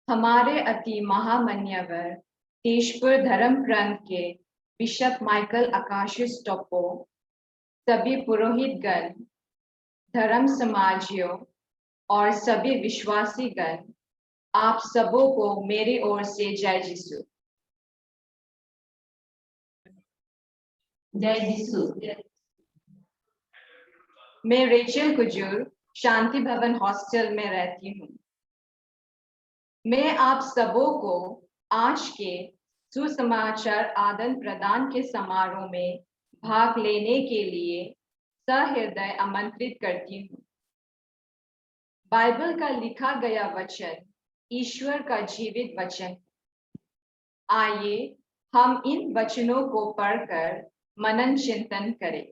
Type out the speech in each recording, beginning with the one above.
हमारे अति महामान्यवर तेजपुर धर्म ग्रंथ के बिशप माइकल आकाशिस टोप्पो, सभी पुरोहितगण, धर्म समाजियों और सभी विश्वासीगण, आप सबों को मेरी ओर से जय यीशु। जय यीशु। मैं रेचल कुजूर शांति भवन हॉस्टल में रहती हूँ। मैं आप सबों को आज के सुसमाचार आदान प्रदान के समारोह में भाग लेने के लिए सहृदय आमंत्रित करती हूँ। बाइबल का लिखा गया वचन ईश्वर का जीवित वचन। आइए हम इन वचनों को पढ़कर मनन चिंतन करें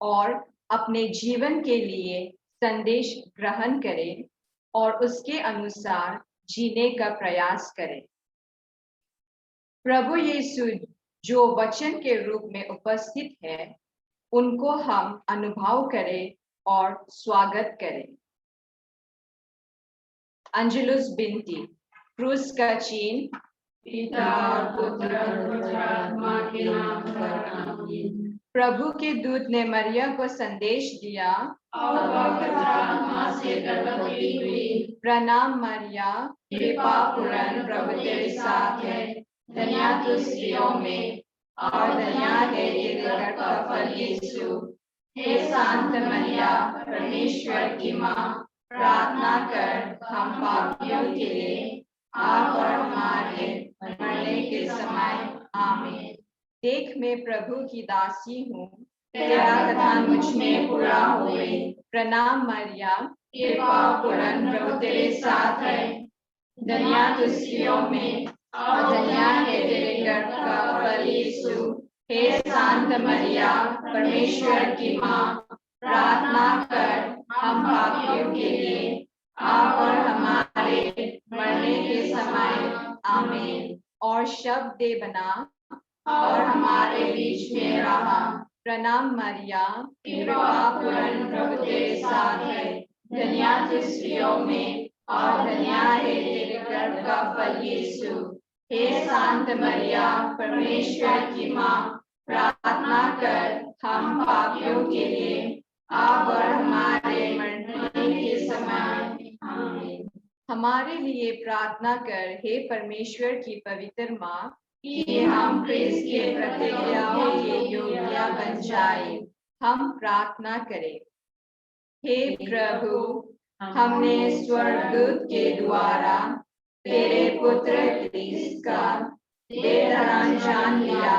और अपने जीवन के लिए संदेश ग्रहण करें और उसके अनुसार जीने का प्रयास करें। प्रभु यीशु जो वचन के रूप में उपस्थित है, उनको हम अनुभव करें और स्वागत करें। अंजलुस बिनती। क्रूस का चिन्ह। पिता और पुत्र और पवित्र आत्मा के नाम पर आमीन। प्रभु के दूत ने मरिया को संदेश दिया और पवित्र आत्मा से गर्भवती हुई। प्रणाम मरिया, कृपा पूर्ण प्रभु तेरे साथ है, धन्य तू स्त्रियों में और धन्य है तेरे गर्भ का फल यीशु। हे शांत मरिया, परमेश्वर की माँ, प्रार्थना कर हम पापियों के लिए, आप और हमारे मरने के समय आमीन। देख मैं प्रभु की दासी हूँ, तेरा कथन मुझ में पूरा होए। प्रणाम मरिया, कृपा पूर्ण प्रभु तेरे साथ है, धन्य तू स्त्रियों में और धन्य है तेरे गर्भ का फल यीशु। हे शांत मरिया, परमेश्वर की माँ, प्रार्थना कर हम पापियों के लिए, आप और हमारे मरने के समय आमीन। और शब्द दे बना और हमारे बीच में रहा। प्रणाम मरिया, कृपा पूर्ण प्रभु तेरे साथ है, धन्य तू स्त्रियों में और धन्य है तेरे गर्भ का फल यीशु। हे शांत मरिया, परमेश्वर की माँ, प्रार्थना कर हम पापियों के लिए, आप और हमारे मरने के समय आमीन। हमारे लिए प्रार्थना कर हे परमेश्वर की पवित्र माँ, कि हम क्रिस्त के प्रतिज्ञाओं के योग्य बन जाए। हम प्रार्थना करें। हे प्रभु, हमने स्वर्गदूत के द्वारा तेरे पुत्र क्रिस्त का देहधारण जान लिया।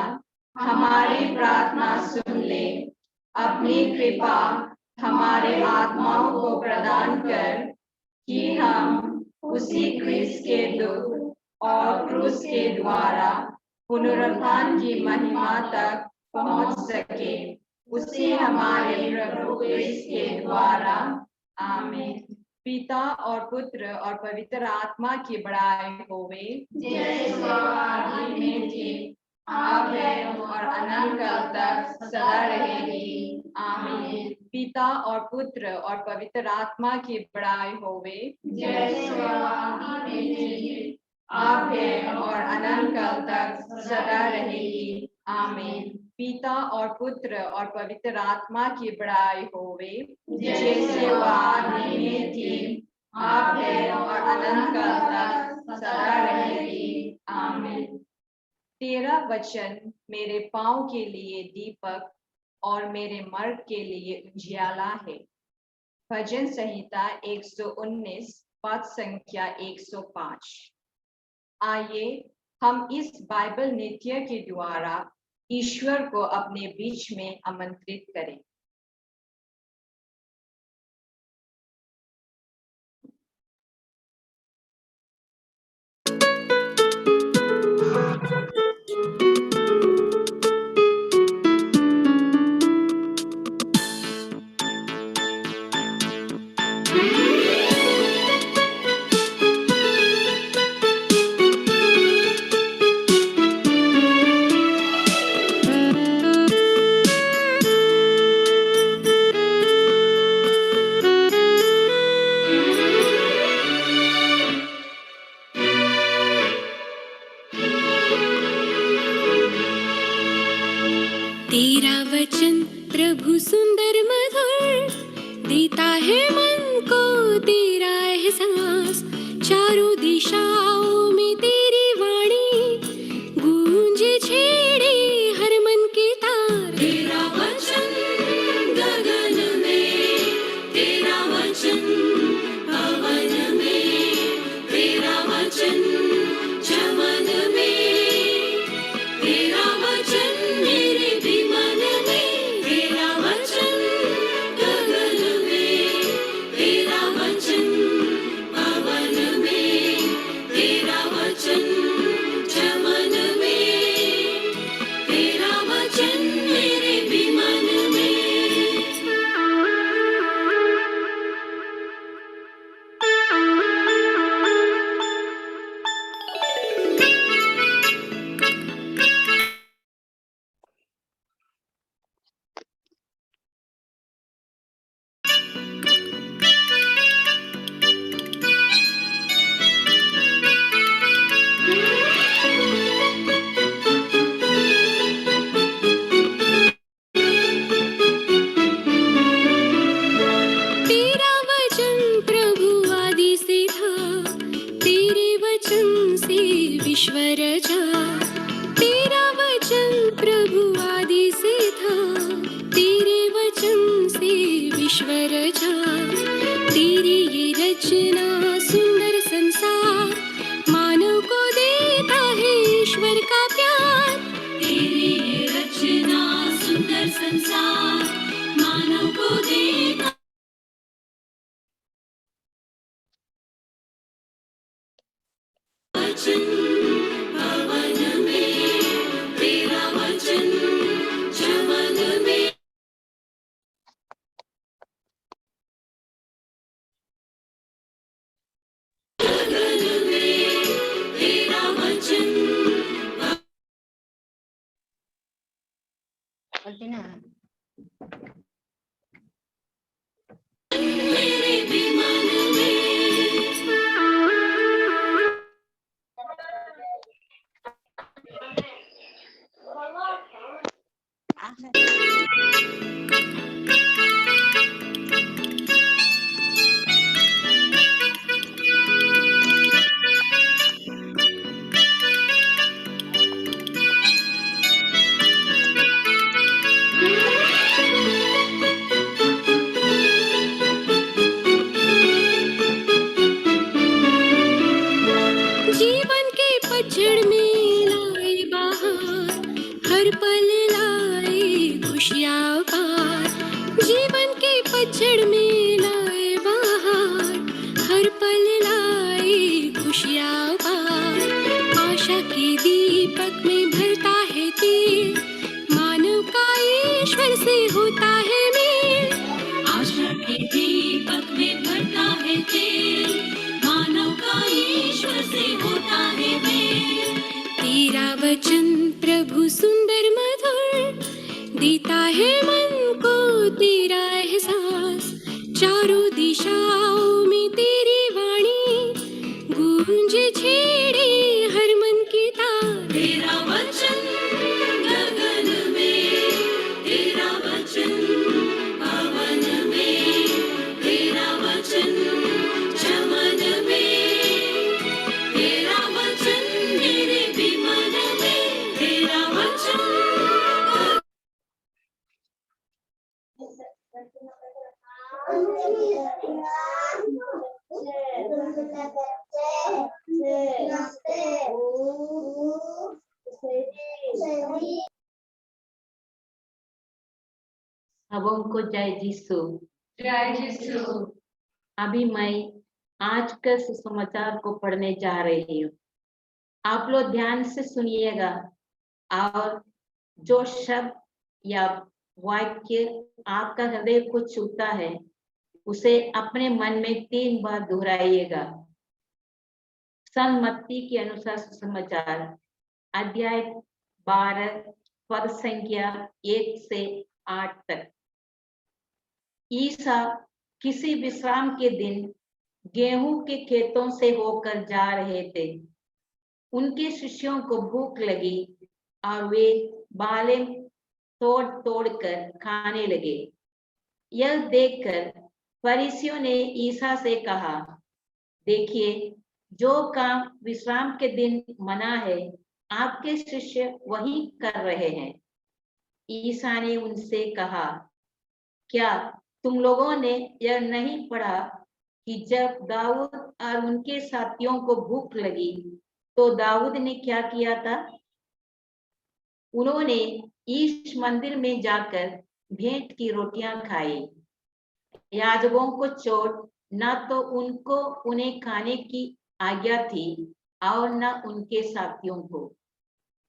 हमारी प्रार्थना सुन ले। अपनी कृपा हमारे आत्माओं को प्रदान कर कि हम उसी क्रिस्त के दुख और क्रूस के द्वारा पुनरुत्थान की महिमा तक पहुंच सके। उसे हमारे प्रभु क्रिस्त के द्वारा आमीन। पिता और पुत्र और पवित्र आत्मा की बड़ाई होवे, जैसे आदि में थी, अब है और अनंत काल तक सदा रहेगी। आमीन। पिता और पुत्र और पवित्र आत्मा की बड़ाई होवे, जैसे आदि में थी, अब है और अनंत काल तक सदा रहेगी। आमीन। पिता और पुत्र और पवित्र आत्मा की बड़ाई होवे, जैसे आदि में थी, अब है और अनंत काल तक सदा रहेगी। आमीन। तेरा वचन मेरे पांव के लिए दीपक और मेरे मार्ग के लिए उजियाला है। भजन संहिता 119 पद संख्या 105। आइए हम इस बाइबल नित्य के द्वारा ईश्वर को अपने बीच में आमंत्रित करें। तेरा वचन प्रभु सुंदर मधुर, देता है मन को तेरा एहसास। चारों दिशाओं में तेरी वाणी गूंजे, छेड़े हर मन के तार। तेरा वचन गगन में, तेरा वचन पवन में, तेरा वचन चमन में, तेरा वचन मेरे भी मन में। तेरा वचन गगन में, तेरा वचन पवन में, तेरा वचन चमन में, तेरा वचन मेरे भी मन में। तेरा वचन प्रभु आदि से था, तेरे वचन से विश्व रचा। तेरा वचन प्रभु आदि से था, तेरे वचन से विश्व रचा। तेरी ये रचना सुंदर संसार, मानव को देता है ईश्वर का प्यार। तेरी ये रचना सुंदर संसार, मानव को देता वचन पवन में, तेरा वचन चमन में, गगन में, तेरा वचन मेरे भी मन में। जीवन के पतझड़ में लाए बहार, हर पल लाए खुशियाँ पार। जीवन के पतझड़ में लाए बहार, हर पल लाए खुशियाँ पार। आशा के दीपक में भरता है तेल, मानव का ईश्वर से होता है मेल। आशा के दीपक में भरता है तेल, मानव का ईश्वर से होता है मेल। तेरा वचन प्रभु सुंदर मधुर, देता है मन को तेरा एहसास। चारों दिशाओं में तेरी वाणी गूंजे, छेड़े हर मन की तार। तेरा वचन गगन में, तेरा वचन पवन में, तेरा वचन चमन में, तेरा वचन मेरे भी मन में। तेरा वचन सबों को जय यीशु। जय यीशु। अभी मैं आज के सुसमाचार को पढ़ने जा रही हूँ। आप लोग ध्यान से सुनिएगा और जो शब्द या वाक्य आपका हृदय को छूता है उसे अपने मन में 3 बार दोहराइएगा। संत मत्ती के अनुसार सुसमाचार अध्याय 12 पद संख्या 1 से 8 तक। ईसा किसी विश्राम के दिन गेहूं के खेतों से होकर जा रहे थे। उनके शिष्यों को भूख लगी और वे बाले तोड़ तोड़ कर खाने लगे। यह देखकर फरीसियों ने ईसा से कहा, देखिए, जो काम विश्राम के दिन मना है, आपके शिष्य वही कर रहे हैं। ईसा ने उनसे कहा, क्या तुम लोगों ने यह नहीं पढ़ा कि जब दाऊद और उनके साथियों को भूख लगी तो दाऊद ने क्या किया था? उन्होंने ईश मंदिर में जाकर भेंट की रोटियां खाई। याजकों को छोड़ न तो उनको उन्हें खाने की आज्ञा थी और न उनके साथियों को।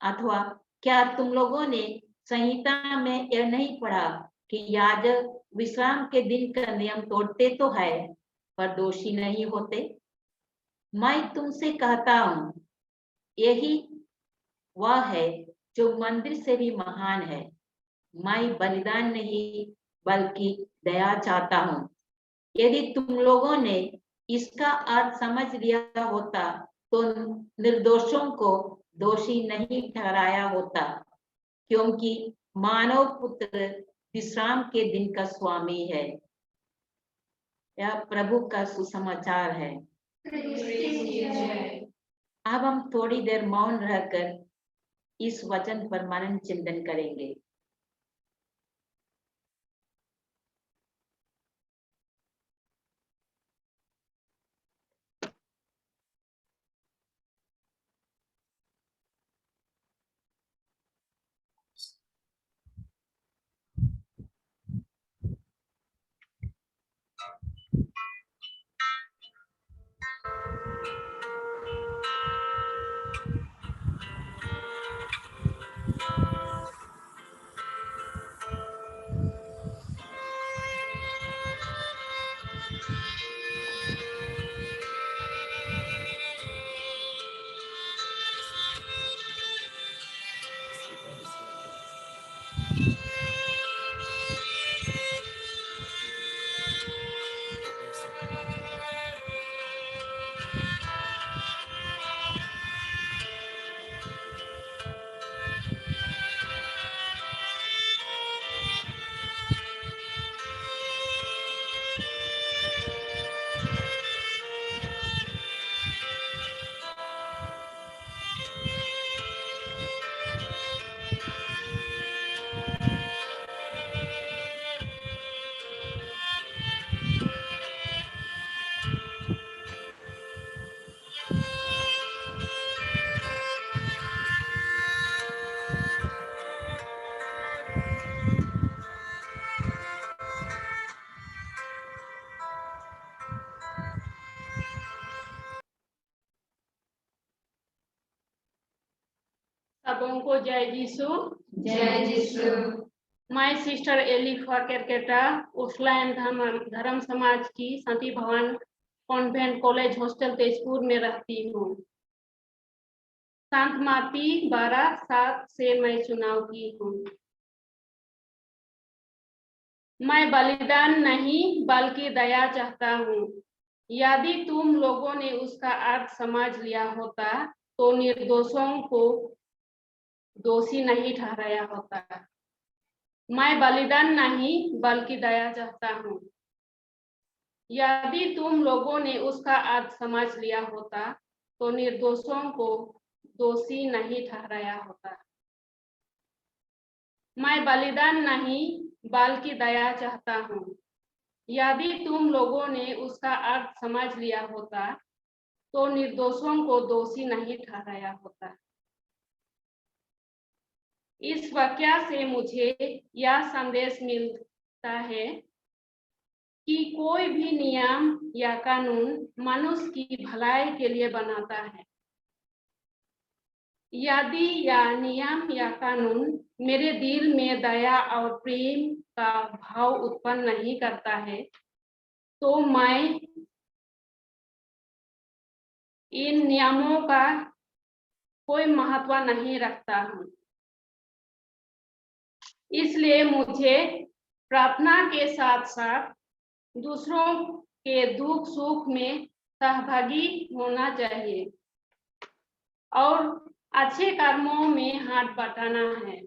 अथवा क्या तुम लोगों ने संहिता में यह नहीं पढ़ा कि याजक विश्राम के दिन का नियम तोड़ते तो है पर दोषी नहीं होते? मैं तुमसे कहता हूँ, यही वह है जो मंदिर से भी महान है। मैं बलिदान नहीं बल्कि दया चाहता हूँ। यदि तुम लोगों ने इसका अर्थ समझ लिया होता तो निर्दोषों को दोषी नहीं ठहराया होता, क्योंकि मानव पुत्र विश्राम के दिन का स्वामी है। यह प्रभु का सुसमाचार है। अब हम थोड़ी देर मौन रहकर इस वचन पर मनन चिंतन करेंगे। सबों को जय यीशु। जय यीशु। मैं सिस्टर एली केरकेटा उस्लाइन धर्म समाज की शांति भवन कॉन्वेंट कॉलेज हॉस्टल तेजपुर में रहती हूँ। संत माती 12:7 से मैं चुनाव की हूँ। मैं बलिदान नहीं बल्कि दया चाहता हूँ। यदि तुम लोगों ने उसका अर्थ समझ लिया होता तो निर्दोषों को दोषी नहीं ठहराया होता। मैं बलिदान नहीं बल्कि दया चाहता हूँ। यदि तुम लोगों ने उसका अर्थ समझ लिया होता तो निर्दोषों को दोषी नहीं ठहराया होता। मैं बलिदान नहीं बल्कि दया चाहता हूँ। यदि तुम लोगों ने उसका अर्थ समझ लिया होता तो निर्दोषों को दोषी नहीं ठहराया होता। इस वाक्य से मुझे यह संदेश मिलता है कि कोई भी नियम या कानून मनुष्य की भलाई के लिए बनाता है। यदि यह नियम या कानून मेरे दिल में दया और प्रेम का भाव उत्पन्न नहीं करता है तो मैं इन नियमों का कोई महत्व नहीं रखता हूँ। इसलिए मुझे प्रार्थना के साथ साथ दूसरों के दुख सुख में सहभागी होना चाहिए और अच्छे कर्मों में हाथ बटाना है।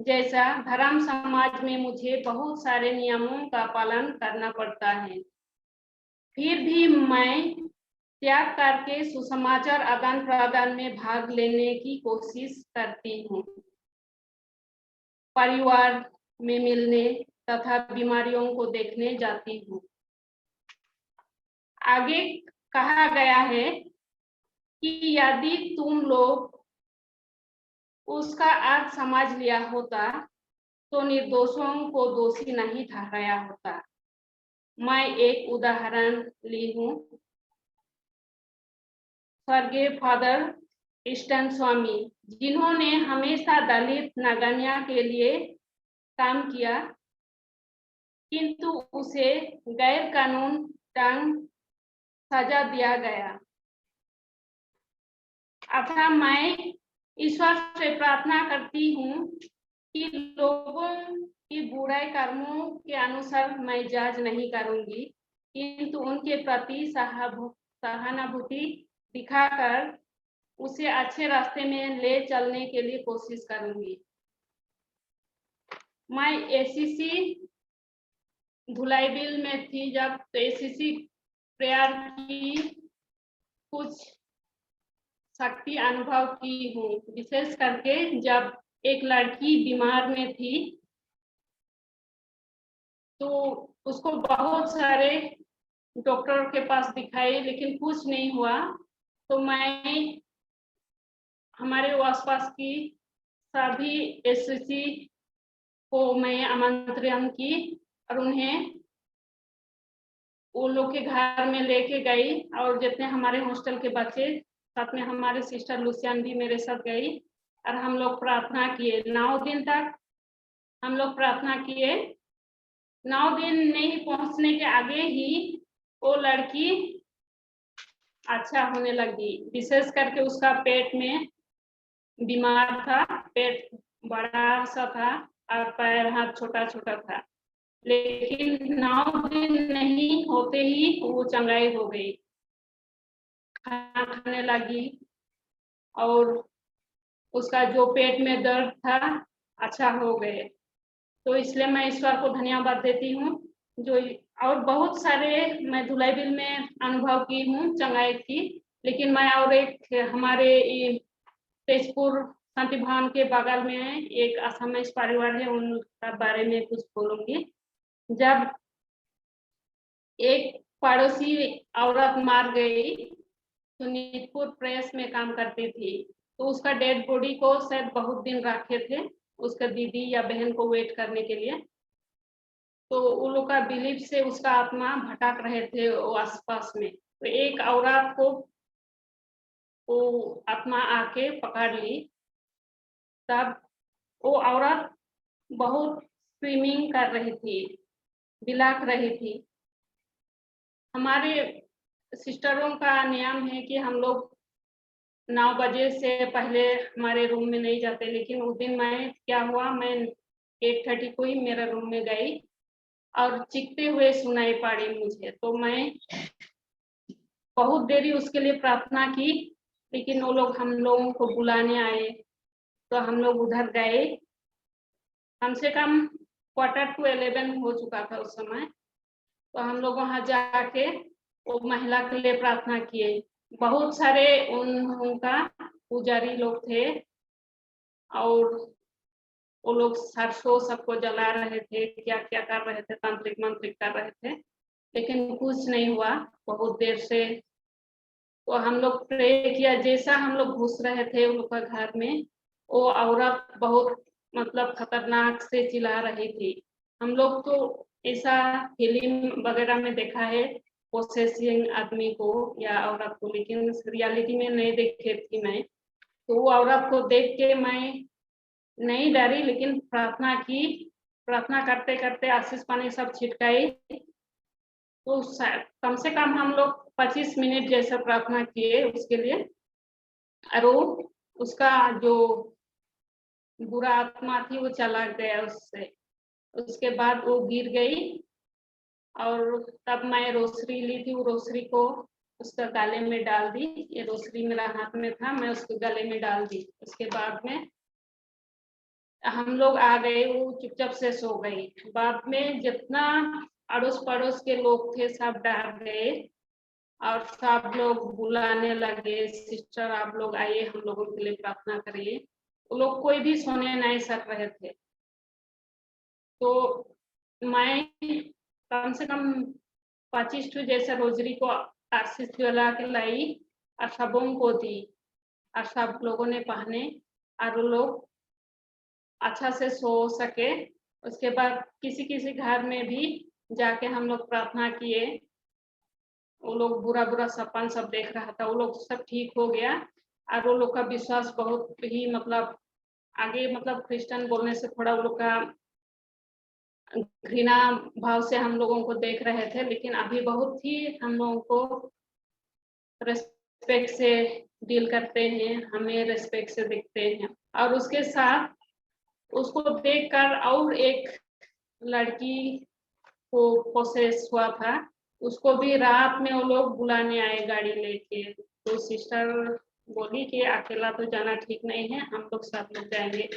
जैसा धर्म समाज में मुझे बहुत सारे नियमों का पालन करना पड़ता है, फिर भी मैं त्याग करके सुसमाचार आदान प्रदान में भाग लेने की कोशिश करती हूँ। परिवार में मिलने तथा बीमारियों को देखने जाती हूँ। आगे कहा गया है कि यदि तुम लोग उसका अर्थ समझ लिया होता तो निर्दोषों को दोषी नहीं ठहराया होता। मैं एक उदाहरण ली हूँ। स्वर्गीय फादर ईस्टर्न स्वामी, जिन्होंने हमेशा दलित नगण्य के लिए काम किया, किंतु उसे गैर कानून ढंग सजा दिया गया। अतः मैं ईश्वर से प्रार्थना करती हूँ कि लोगों की बुराई कर्मों के अनुसार मैं जज नहीं करूंगी, किंतु उनके प्रति सहानुभूति दिखाकर उसे अच्छे रास्ते में ले चलने के लिए कोशिश करूंगी। मैं एसीसी धुलाईबिल में थी जब, तो एसीसी प्रेयर की कुछ शक्ति अनुभव की हूँ, विशेष करके जब एक लड़की बीमार में थी तो उसको बहुत सारे डॉक्टर के पास दिखाई लेकिन कुछ नहीं हुआ। तो मैं हमारे आसपास की सभी एसएससी को मैं आमंत्रण की और उन्हें वो लोग के घर में लेके गई, और जितने हमारे हॉस्टल के बच्चे साथ में हमारे सिस्टर लुसियान भी मेरे साथ गई और हम लोग प्रार्थना किए। 9 दिन तक हम लोग प्रार्थना किए। 9 दिन नहीं पहुंचने के आगे ही वो लड़की अच्छा होने लगी। विशेष करके उसका पेट में बीमार था, पेट बड़ा सा था और पैर हाथ छोटा छोटा था, लेकिन 9 दिन नहीं होते ही वो चंगाई हो गई, खाना खाने लगी और उसका जो पेट में दर्द था अच्छा हो गए। तो इसलिए मैं ईश्वर को धन्यवाद देती हूँ। जो और बहुत सारे मैं धुलाईबिल में अनुभव की हूँ चंगाई की, लेकिन मैं और एक हमारे तेजपुर शांति भवन के बगल में एक असमय परिवार है, उनका बारे में कुछ बोलूंगी। जब एक पड़ोसी औरत मार गई तो नीतपुर प्रेस में काम करती थी, तो उसका डेड बॉडी को शायद बहुत दिन रखे थे उसका दीदी या बहन को वेट करने के लिए। तो उन लोग का बिलीफ से उसका आत्मा भटक रहे थे वो आसपास में, तो एक औरत को वो आत्मा आके पकड़ ली। तब वो औरत बहुत स्विमिंग कर रही थी, बिलाक रही थी। हमारे सिस्टरों का नियम है कि हम लोग 9 बजे से पहले हमारे रूम में नहीं जाते, लेकिन उस दिन मैं क्या हुआ, मैं 8:30 को ही मेरे रूम में गई और चीखते हुए सुनाई पड़ी मुझे। तो मैं बहुत देरी उसके लिए प्रार्थना की, लेकिन वो लोग हम लोगों को बुलाने आए तो हम लोग उधर गए। कम से कम 11:45 हो चुका था उस समय। तो हम लोग वहां जाके वो महिला के लिए प्रार्थना किए। बहुत सारे उनका पुजारी लोग थे और वो लोग सरसों सबको जला रहे थे, क्या क्या कर रहे थे, तांत्रिक मंत्रिक कर रहे थे, लेकिन कुछ नहीं हुआ बहुत देर से। तो हम लोग प्रे किया। जैसा हम लोग घुस रहे थे उन लोग का घर में, वो औरत बहुत मतलब खतरनाक से चिल्ला रही थी। हम लोग तो ऐसा फिल्म वगैरह में देखा है पोसेसिंग आदमी को या औरत को, लेकिन रियलिटी में नहीं देखे थी मैं। तो वो औरत को देख के मैं नहीं डरी, लेकिन प्रार्थना की। प्रार्थना करते करते आशीष पानी सब छिटकाई। तो कम से कम हम लोग 25 मिनट जैसा प्रार्थना किए उसके लिए, और उसका जो बुरा आत्मा थी वो चला गया उससे। उसके बाद वो गिर गई और तब मैं रोसरी ली थी, वो रोसरी को उसका गले में डाल दी। ये रोसरी मेरा हाथ में था, मैं उसके गले में डाल दी। उसके बाद में हम लोग आ गए, वो चुपचाप से सो गई। बाद में जितना अड़ोस पड़ोस के लोग थे सब डर गए और सब लोग बुलाने लगे, सिस्टर आप लोग आइए हम लोगों के लिए प्रार्थना करिए। वो लोग कोई भी सोने नहीं सक रहे थे। तो मैं कम से कम 25 जैसे रोजरी को आशीष जला के लाई और सबों को दी और सब लोगों ने पहने और वो लोग अच्छा से सो सके। उसके बाद किसी किसी घर में भी जाके हम लोग प्रार्थना किए। वो लोग बुरा बुरा सपन सब देख रहा था, वो लोग सब ठीक हो गया और वो लोग का विश्वास बहुत ही मतलब आगे मतलब क्रिश्चियन बोलने से थोड़ा वो लोग का घृणा भाव से हम लोगों को देख रहे थे, लेकिन अभी बहुत ही हम लोगों को रेस्पेक्ट से डील करते हैं, हमें रेस्पेक्ट से देखते हैं। और उसके साथ उसको देखकर और एक लड़की को प्रोसेस हुआ था, उसको भी रात में वो लोग बुलाने आए गाड़ी लेके। तो सिस्टर बोली कि अकेला तो जाना ठीक नहीं है, हम लोग सब लोग जाएंगे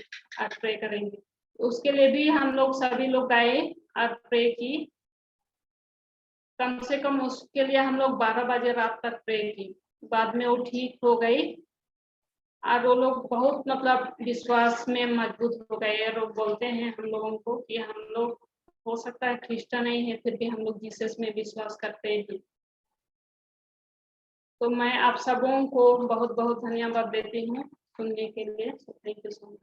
और प्रे करेंगे। उसके लिए भी हम लोग सभी लोग गए और प्रे की। कम से कम उसके लिए हम लोग 12 बजे रात तक प्रे की। बाद में वो ठीक हो गई और वो लोग बहुत मतलब विश्वास में मजबूत हो गए और वो बोलते हैं हम लोगों को कि हम लोग हो सकता है क्रिश्चियन नहीं है, फिर भी हम लोग जीसस में विश्वास करते हैं। तो मैं आप सबों को बहुत बहुत धन्यवाद देती हूँ सुनने के लिए। Thank you so much.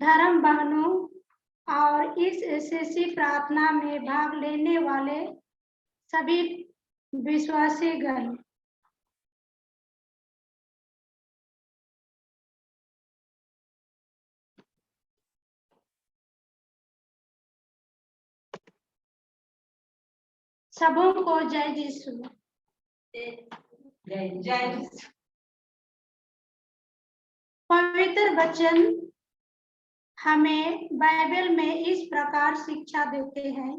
धर्म बहनों और इस एसएससी प्रार्थना में भाग लेने वाले सभी विश्वासी गण, सबों को जय यीशु। जय पवित्र वचन हमें बाइबल में इस प्रकार शिक्षा देते हैं,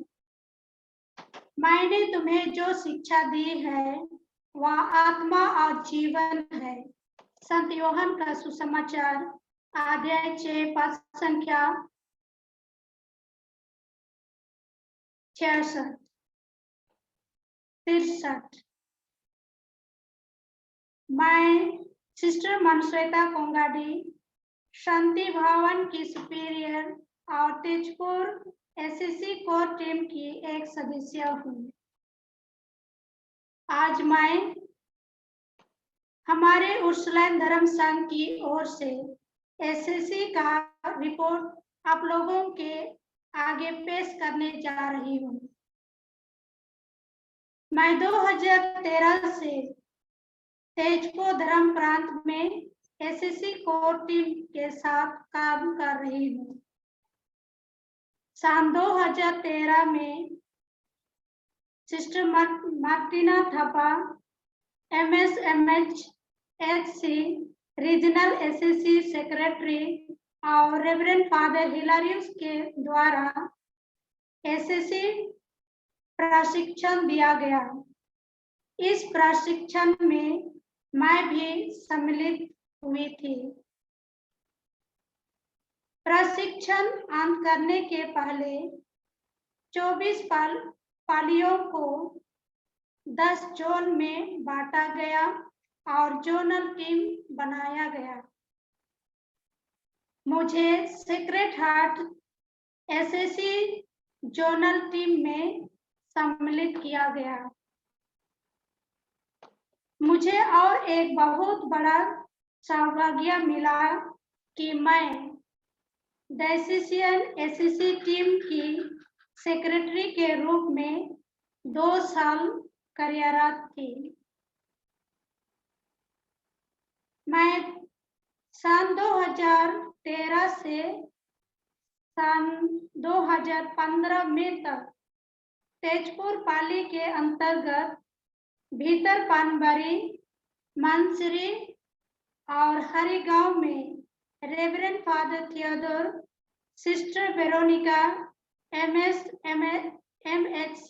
मैंने तुम्हें जो शिक्षा दी है वह आत्मा और जीवन है। संत योहन का सुसमाचार अध्याय 6 पद संख्या 66 63। मैं सिस्टर मनश्वेता कोंगाडी, शांति भवन की सुपीरियर और तेजपुर एसएससी कोर टीम की एक सदस्य हूँ। आज मैं हमारे उर्सुलाइन धर्म संघ की ओर से एसएससी का रिपोर्ट आप लोगों के आगे पेश करने जा रही हूँ। मैं 2013 से तेजपुर धर्म प्रांत में एसएससी कोर टीम के साथ काम कर रही हूँ। सन 2013 में sister Martina Thapa MSMH HC regional SSC secretary और रेवरेंड फादर हिलारियस के द्वारा एसएससी प्रशिक्षण दिया गया। इस प्रशिक्षण में मैं भी सम्मिलित हुई थी। प्रशिक्षण अंत करने के पहले 24 पालियों को 10 जोन में बांटा गया और जोनल टीम बनाया गया। मुझे Sacred Heart SSC zonal team में सम्मिलित किया गया। मुझे और एक बहुत बड़ा सौभाग्य मिला कि मैं डायसीसियन एसएससी टीम की सेक्रेटरी के रूप में 2 साल कार्यरत थी। मैं सन 2013 से सन 2015 में तक तेजपुर पाली के अंतर्गत भीतर पानबारी, मानसरी और हरिगांव में reverend father Theodore, sister Veronica MS MHC,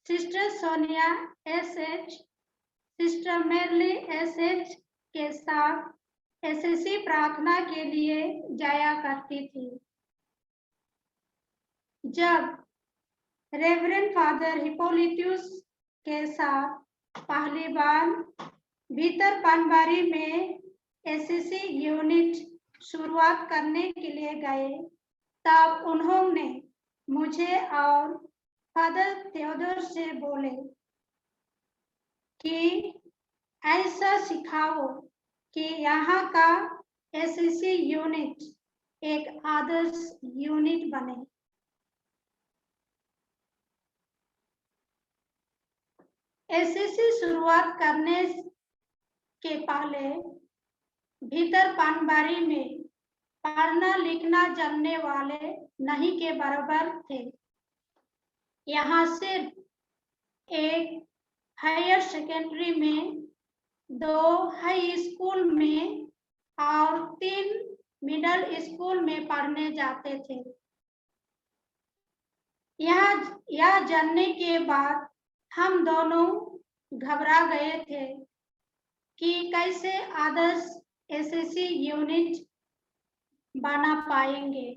sister Sonia SH, sister merely SH के साथ SSC प्रार्थना के लिए जाया करती थी। जब रेवरेंड फादर हिपोलिटस के साथ पहली बार भीतर पानबारी में SSC यूनिट शुरुआत करने के लिए गए, तब उन्होंने मुझे और फादर थियोडोर से बोले कि ऐसा सिखाओ कि यहाँ का SSC यूनिट एक आदर्श यूनिट बने। SSC शुरुआत करने के पहले भीतर पानबारी में पढ़ना लिखना जानने वाले नहीं के बराबर थे। यहाँ सिर्फ एक हायर सेकेंडरी में, 2 हाई स्कूल में और 3 मिडिल स्कूल में पढ़ने जाते थे। यह जानने के बाद हम दोनों घबरा गए थे कि कैसे आदर्श SSC यूनिट बना पाएंगे,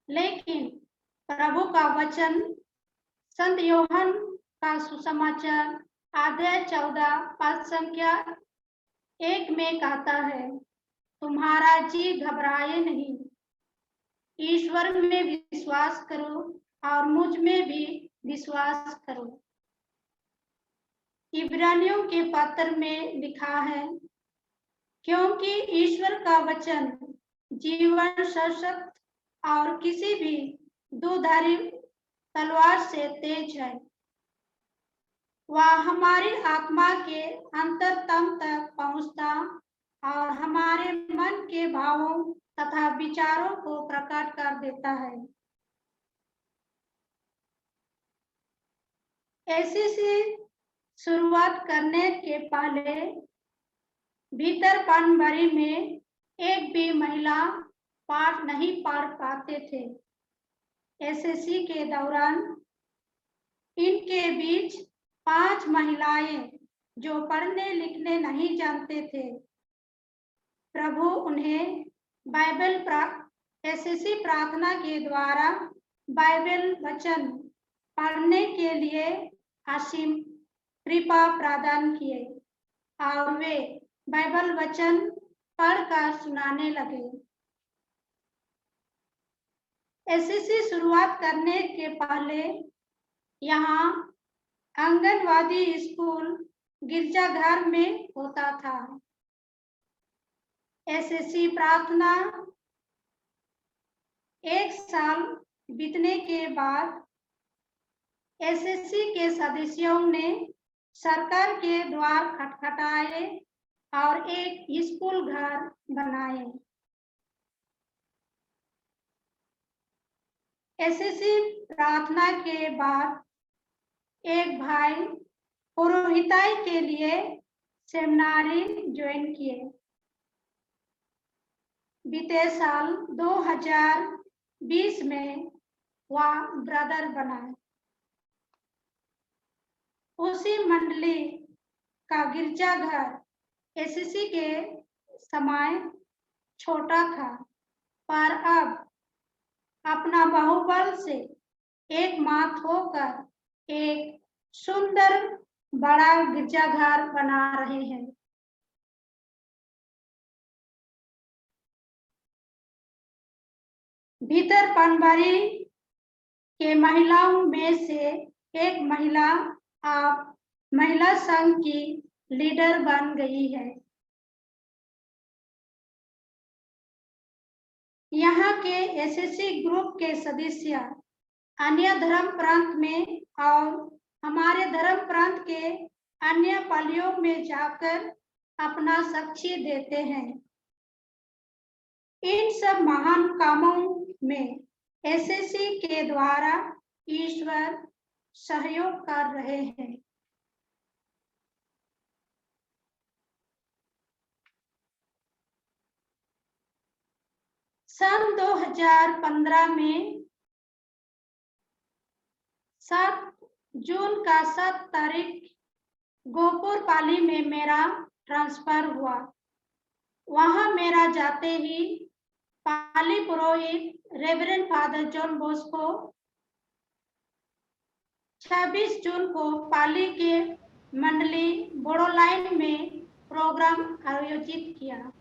लेकिन प्रभु का वचन संत यूहन्ना का सुसमाचार अध्याय 14 पद संख्या 1 में कहता है, तुम्हारा जी घबराए नहीं, ईश्वर में विश्वास करो और मुझ में भी विश्वास करो। इब्रानियों के पत्र में लिखा है, क्योंकि ईश्वर का वचन जीवन सशक्त और किसी भी दुधारी तलवार से तेज है। वह हमारी आत्मा के अंतरतम तक पहुंचता और हमारे मन के भावों तथा विचारों को प्रकट कर देता है। SSC शुरुआत करने के पहले भीतर पानबारी में एक भी महिला पाठ नहीं पढ़ पाते थे। SSC के दौरान इनके बीच 5 महिलाएं जो पढ़ने लिखने नहीं जानते थे, प्रभु उन्हें बाइबल SSC प्रार्थना के द्वारा बाइबल वचन पढ़ने के लिए असीम कृपा प्रदान किए और वे बाइबल वचन पढ़कर सुनाने लगे। SSC शुरुआत करने के पहले यहाँ आंगनवाड़ी स्कूल गिरजाघर में होता था। SSC प्रार्थना 1 साल बीतने के बाद SSC के सदस्यों ने सरकार के द्वार खटखटाए और एक स्कूल घर बनाए। SSC प्रार्थना के बाद एक भाई पुरोहिताई के लिए सेमिनारी ज्वाइन किए। बीते साल 2020 में वह ब्रदर बना। उसी मंडली का गिरजाघर SSC के समय छोटा था, पर अब अपना बाहुबल से एक मात होकर एक सुंदर बड़ा गिरजाघर बना रहे हैं। भीतर पानबारी के महिलाओं में से एक महिला अब महिला संघ की लीडर बन गई है। यहाँ के SSC ग्रुप के सदस्य अन्य धर्म प्रांत में और हमारे धर्म प्रांत के अन्य पालियों में जाकर अपना साक्ष्य देते हैं इन सब महान कामों में एसएससी के द्वारा ईश्वर सहयोग कर रहे हैं। सन 2015 में 7 जून का 7 तारीख गोपुर पाली में मेरा ट्रांसफर हुआ। वहां मेरा जाते ही पाली पुरोहित रेवरेंड फादर जॉन बॉस्को 26 जून को पाली के मंडली बोडोलाइन में प्रोग्राम आयोजित किया।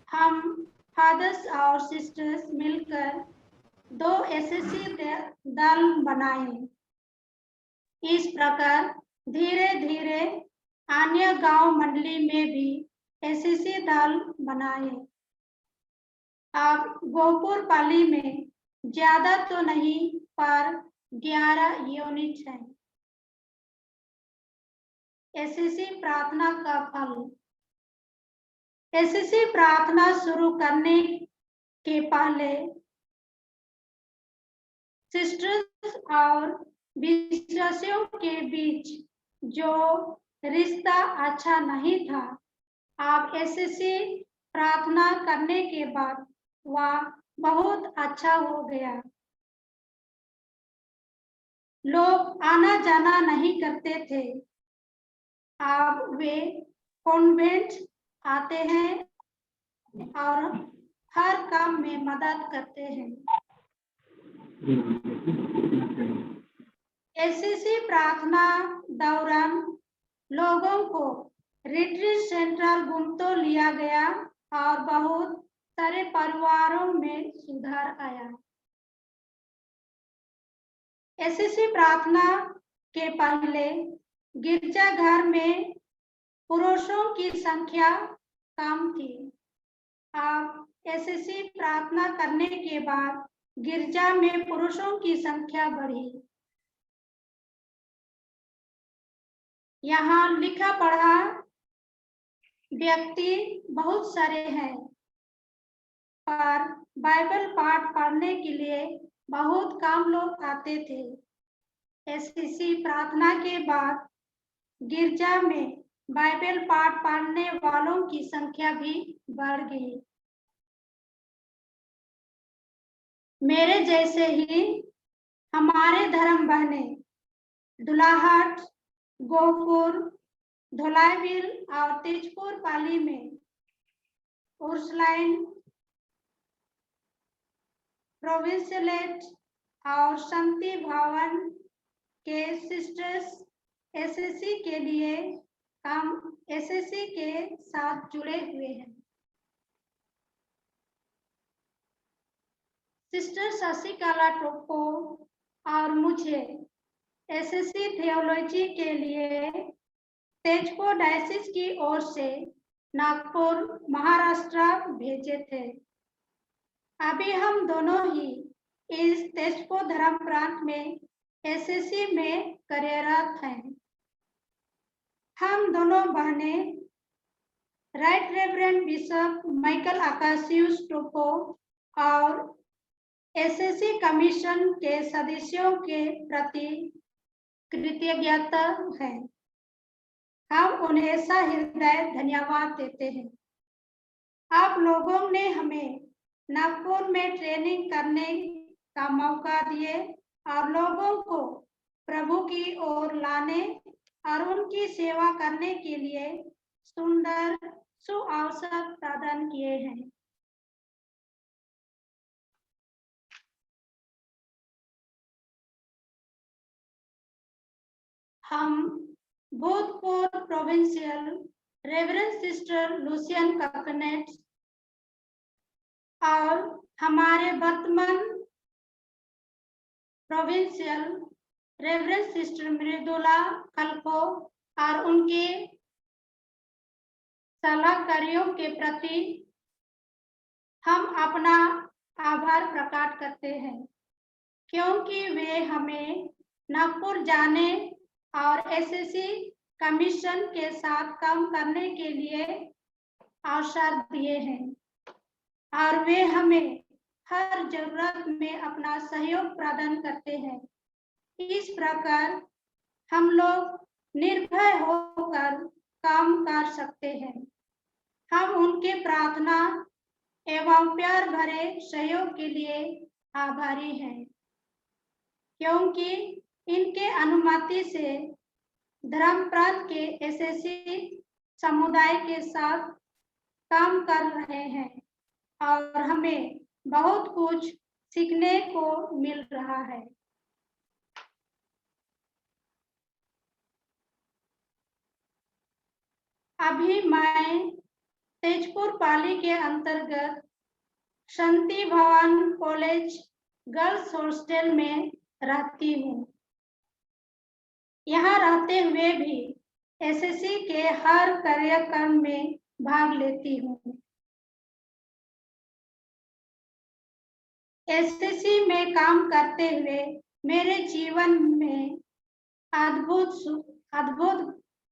हम फादर्स और सिस्टर्स मिलकर 2 एसएससी दल बनाए। इस प्रकार धीरे धीरे अन्य गांव मंडली में भी एसएससी दल बनाए। अब गोपुर पाली में ज्यादा तो नहीं पर 11 यूनिट है। एसएससी प्रार्थना का फल। एसएससी प्रार्थना शुरू करने के पहले सिस्टर्स और विश्वासियों के बीच जो रिश्ता अच्छा नहीं था, आप एसएससी प्रार्थना करने के बाद वह बहुत अच्छा हो गया। लोग आना जाना नहीं करते थे, अब वे कॉन्वेंट आते हैं और हर काम में मदद करते हैं। एसएससी प्रार्थना दौरान लोगों को रिट्रीट सेंट्रल गुमतो लिया गया और बहुत सारे परिवारों में सुधार आया। एसएससी प्रार्थना के पहले गिरजाघर में पुरुषों की संख्या कम थी। अब एसएससी प्रार्थना करने के बाद गिरजा में पुरुषों की संख्या बढ़ी। यहाँ लिखा पढ़ा व्यक्ति बहुत सारे हैं, पर बाइबल पाठ पढ़ने के लिए बहुत कम लोग आते थे। एसएससी प्रार्थना के बाद गिरजा में बाइबल पाठ पढ़ने वालों की संख्या भी बढ़ गई। मेरे जैसे ही हमारे धर्म बहने दुलाहाट, गोपुर, धोलाईविल और तेजपुर पाली में उर्सलाइन, प्रोविंशियलेट और शांति भवन के सिस्टर्स एसएससी के लिए काम एसएससी के साथ जुड़े हुए हैं। सिस्टर शशिकला टोप्पो और मुझे एसएससी थियोलॉजी के लिए तेजपुर डायसिस की ओर से नागपुर, महाराष्ट्र भेजे थे। अभी हम दोनों ही इस तेजपुर धर्म प्रांत में एसएससी में कार्यरत हैं। हम दोनों बहनें राइट रेवरेंड बिशप माइकल आकाशियुस टोप्पो और एसएससी कमीशन के सदस्यों के प्रति कृतज्ञता है। हम उन्हें सहृदय धन्यवाद देते हैं। आप लोगों ने हमें नागपुर में ट्रेनिंग करने का मौका दिए और लोगों को प्रभु की ओर लाने और उनकी सेवा करने के लिए सुंदर सुअवसर प्रदान किए हैं। हम भूतपूर्व प्रोविंशियल रेवरेंड सिस्टर लुसियन ककनेट और हमारे वर्तमान प्रोविंशियल रेवरेंड सिस्टर मृदुला कल्पो और उनके सलाहकारियों के प्रति हम अपना आभार प्रकट करते हैं, क्योंकि वे हमें नागपुर जाने और एसएससी कमीशन के साथ काम करने के लिए अवसर दिए हैं। और वे हमें हर जरूरत में अपना सहयोग प्रदान करते हैं। इस प्रकार हम लोग निर्भय होकर काम कर सकते हैं। हम उनके प्रार्थना एवं प्यार भरे सहयोग के लिए आभारी हैं, क्योंकि इनके अनुमति से धर्मप्रांत के एसएससी समुदाय के साथ काम कर रहे हैं और हमें बहुत कुछ सीखने को मिल रहा है। अभी मैं तेजपुर पाली के अंतर्गत शांति भवन कॉलेज गर्ल्स हॉस्टल में रहती हूँ। यहाँ रहते हुए भी एसएससी के हर कार्यक्रम में भाग लेती हूँ। एसएससी में काम करते हुए मेरे जीवन में अद्भुत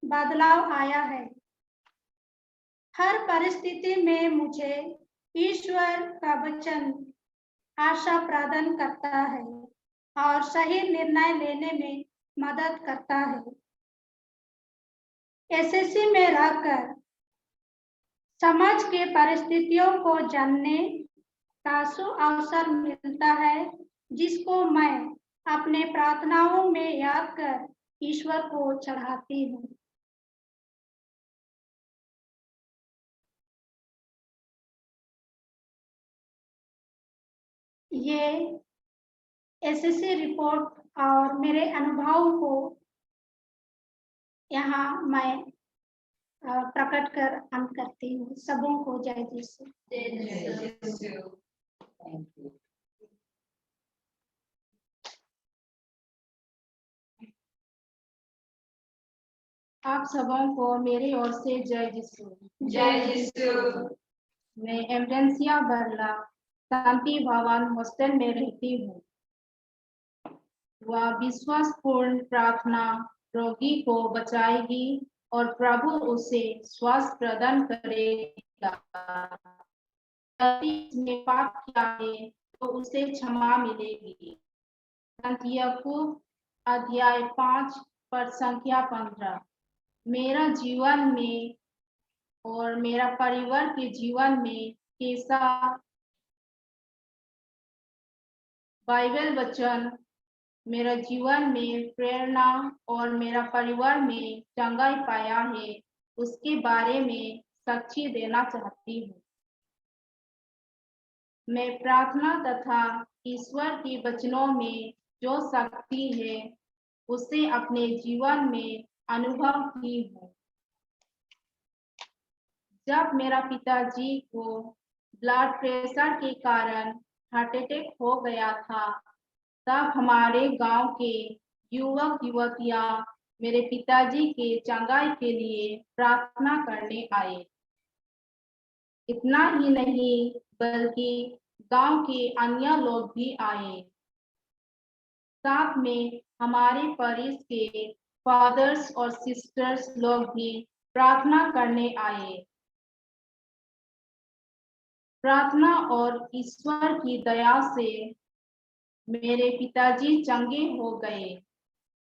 बदलाव आया है। हर परिस्थिति में मुझे ईश्वर का वचन आशा प्रदान करता है और सही निर्णय लेने में मदद करता है। एसएससी में रहकर समाज के परिस्थितियों को जानने का अवसर मिलता है, जिसको मैं अपने प्रार्थनाओं में याद कर ईश्वर को चढ़ाती हूँ। ये एसएससी रिपोर्ट और मेरे अनुभव को यहाँ मैं प्रकट कर अंत करती हूँ। सबों को जय यीशु। आप सबों को मेरी ओर से जय यीशु। जय यीशु। मैं एमरेंसिया बरला शांति भवन हॉस्टल में रहती हूँ। वह विश्वासपूर्ण प्रार्थना रोगी को बचाएगी और प्रभु उसे स्वास्थ्य प्रदान करेगा। यदि उसने पाप किया है तो उसे क्षमा मिलेगी। याकूब अध्याय 5 पर संख्या 15। मेरा जीवन में और मेरा परिवार के जीवन में कैसा बाइबल वचन मेरा जीवन में प्रेरणा और मेरा परिवार में चंगाई पाया है, उसके बारे में साक्षी देना चाहती हूँ। मैं प्रार्थना तथा ईश्वर के वचनों में जो शक्ति है उसे अपने जीवन में अनुभव की हूँ। जब मेरा पिताजी को ब्लड प्रेशर के कारण हार्ट अटैक हो गया था, तब हमारे गांव के युवक युवतियां मेरे पिताजी के चंगाई के लिए प्रार्थना करने आए। इतना ही नहीं बल्कि गांव के अन्य लोग भी आए। साथ में हमारे परिस के फादर्स और सिस्टर्स लोग भी प्रार्थना करने आए। प्रार्थना और ईश्वर की दया से मेरे पिताजी चंगे हो गए।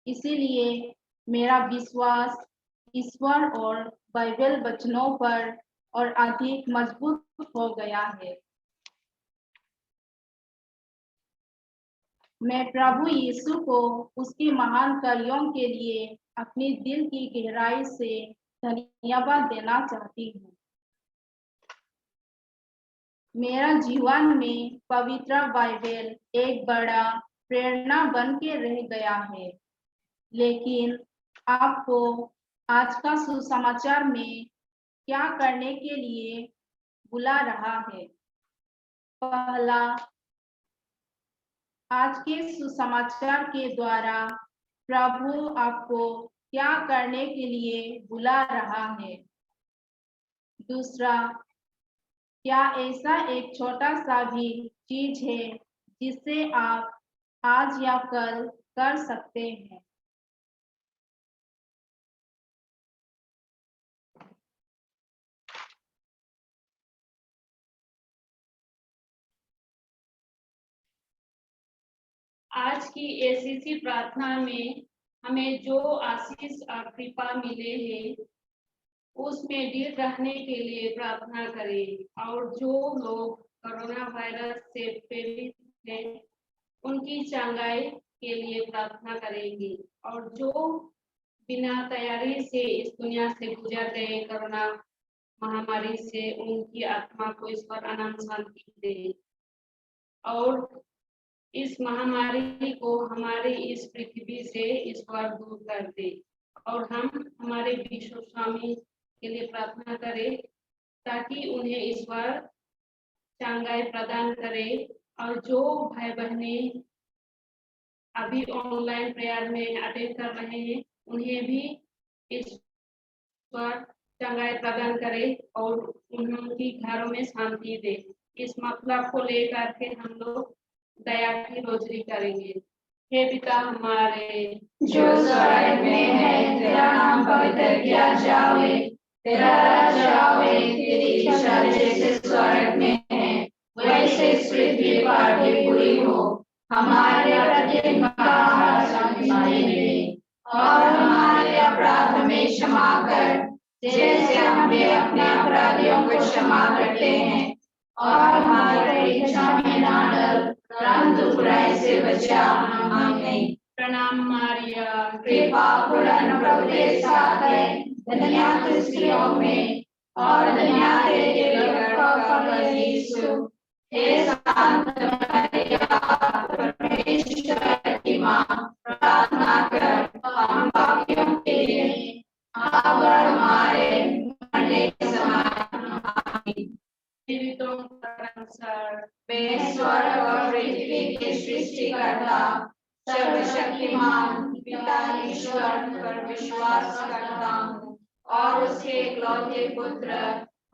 इसीलिए मेरा विश्वास ईश्वर और बाइबल वचनों पर और अधिक मजबूत हो गया है। मैं प्रभु यीशु को उसके महान कार्यों के लिए अपने दिल की गहराई से धन्यवाद देना चाहती हूँ। मेरा जीवन में पवित्र बाइबल एक बड़ा प्रेरणा बन के रह गया है। लेकिन आपको आज का सुसमाचार में क्या करने के लिए बुला रहा है? पहला, आज के सुसमाचार के द्वारा प्रभु आपको क्या करने के लिए बुला रहा है? दूसरा, क्या ऐसा एक छोटा सा भी चीज है जिसे आप आज या कल कर सकते हैं? आज की एसीसी प्रार्थना में हमें जो आशीष और कृपा मिले हैं उसमें दृढ़ रहने के लिए प्रार्थना करें और जो लोग कोरोना वायरस से पीड़ित हैं उनकी चंगाई के लिए प्रार्थना करेंगे और जो बिना तैयारी से इस दुनिया से गुजर गए कोरोना महामारी से उनकी आत्मा को ईश्वर अनंत शांति दे और इस महामारी को हमारी इस पृथ्वी से ईश्वर दूर कर दे और हम हमारे विश्व स्वामी के लिए प्रार्थना करें ताकि उन्हें ईश्वर चंगाई प्रदान करे और जो भाई बहने अभी ऑनलाइन प्रेयर में अटेंड कर रहे हैं उन्हें भी ईश्वर चंगाई प्रदान करे और उनकी घरों में शांति दे। इस मतलब को लेकर के हम लोग दया की रोजरी करेंगे। हे पिता हमारे जो स्वर्ग में है, तेरा नाम पवित्र किया जावे, तेरा राज्य आवे, तेरी इच्छा जैसे स्वर्ग में है वैसे इस पृथ्वी पर भी पूरी हो। हमारे प्रतिदिन का आहार हमें दे और हमारे अपराध हमें क्षमा कर जैसे हम भी अपने अपराधियों को क्षमा करते हैं और हमारे परीक्षा में ना डाल परंतु बुराई से बचा हमें। प्रणाम मारिया, कृपा पूर्ण प्रभु तेरे साथ है, धन्य तू स्त्रियों में और धन्य तेरे गर्भ का फल यीशु। हे शांत मरिया, परमेश्वर की माँ, प्रार्थना कर हम पापियों के लिए अब और हमारे मरने के समय। आमीन। जीवितों का संसार मैं स्वर्ग और पृथ्वी के सृष्टिकर्ता सर्वशक्तिमान पिता ईश्वर पर विश्वास करता हूँ और उसके इकलौते पुत्र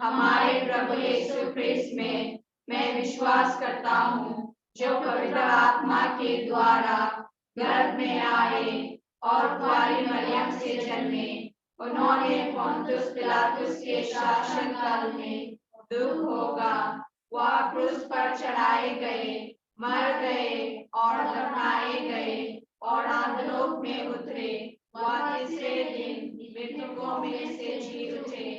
हमारे प्रभु यीशु ख्रिस्त में मैं विश्वास करता हूँ जो पवित्र आत्मा के द्वारा गर्भ में आए और कुंवारी मरियम से जन्मे। उन्होंने पोंतुस पिलातुस के शासन काल में दुख होगा, वह क्रूस पर चढ़ाए गए, मर गए और दफनाए गए और अधोलोक में उतरे। वह तीसरे दिन मृतकों में से जी उठे,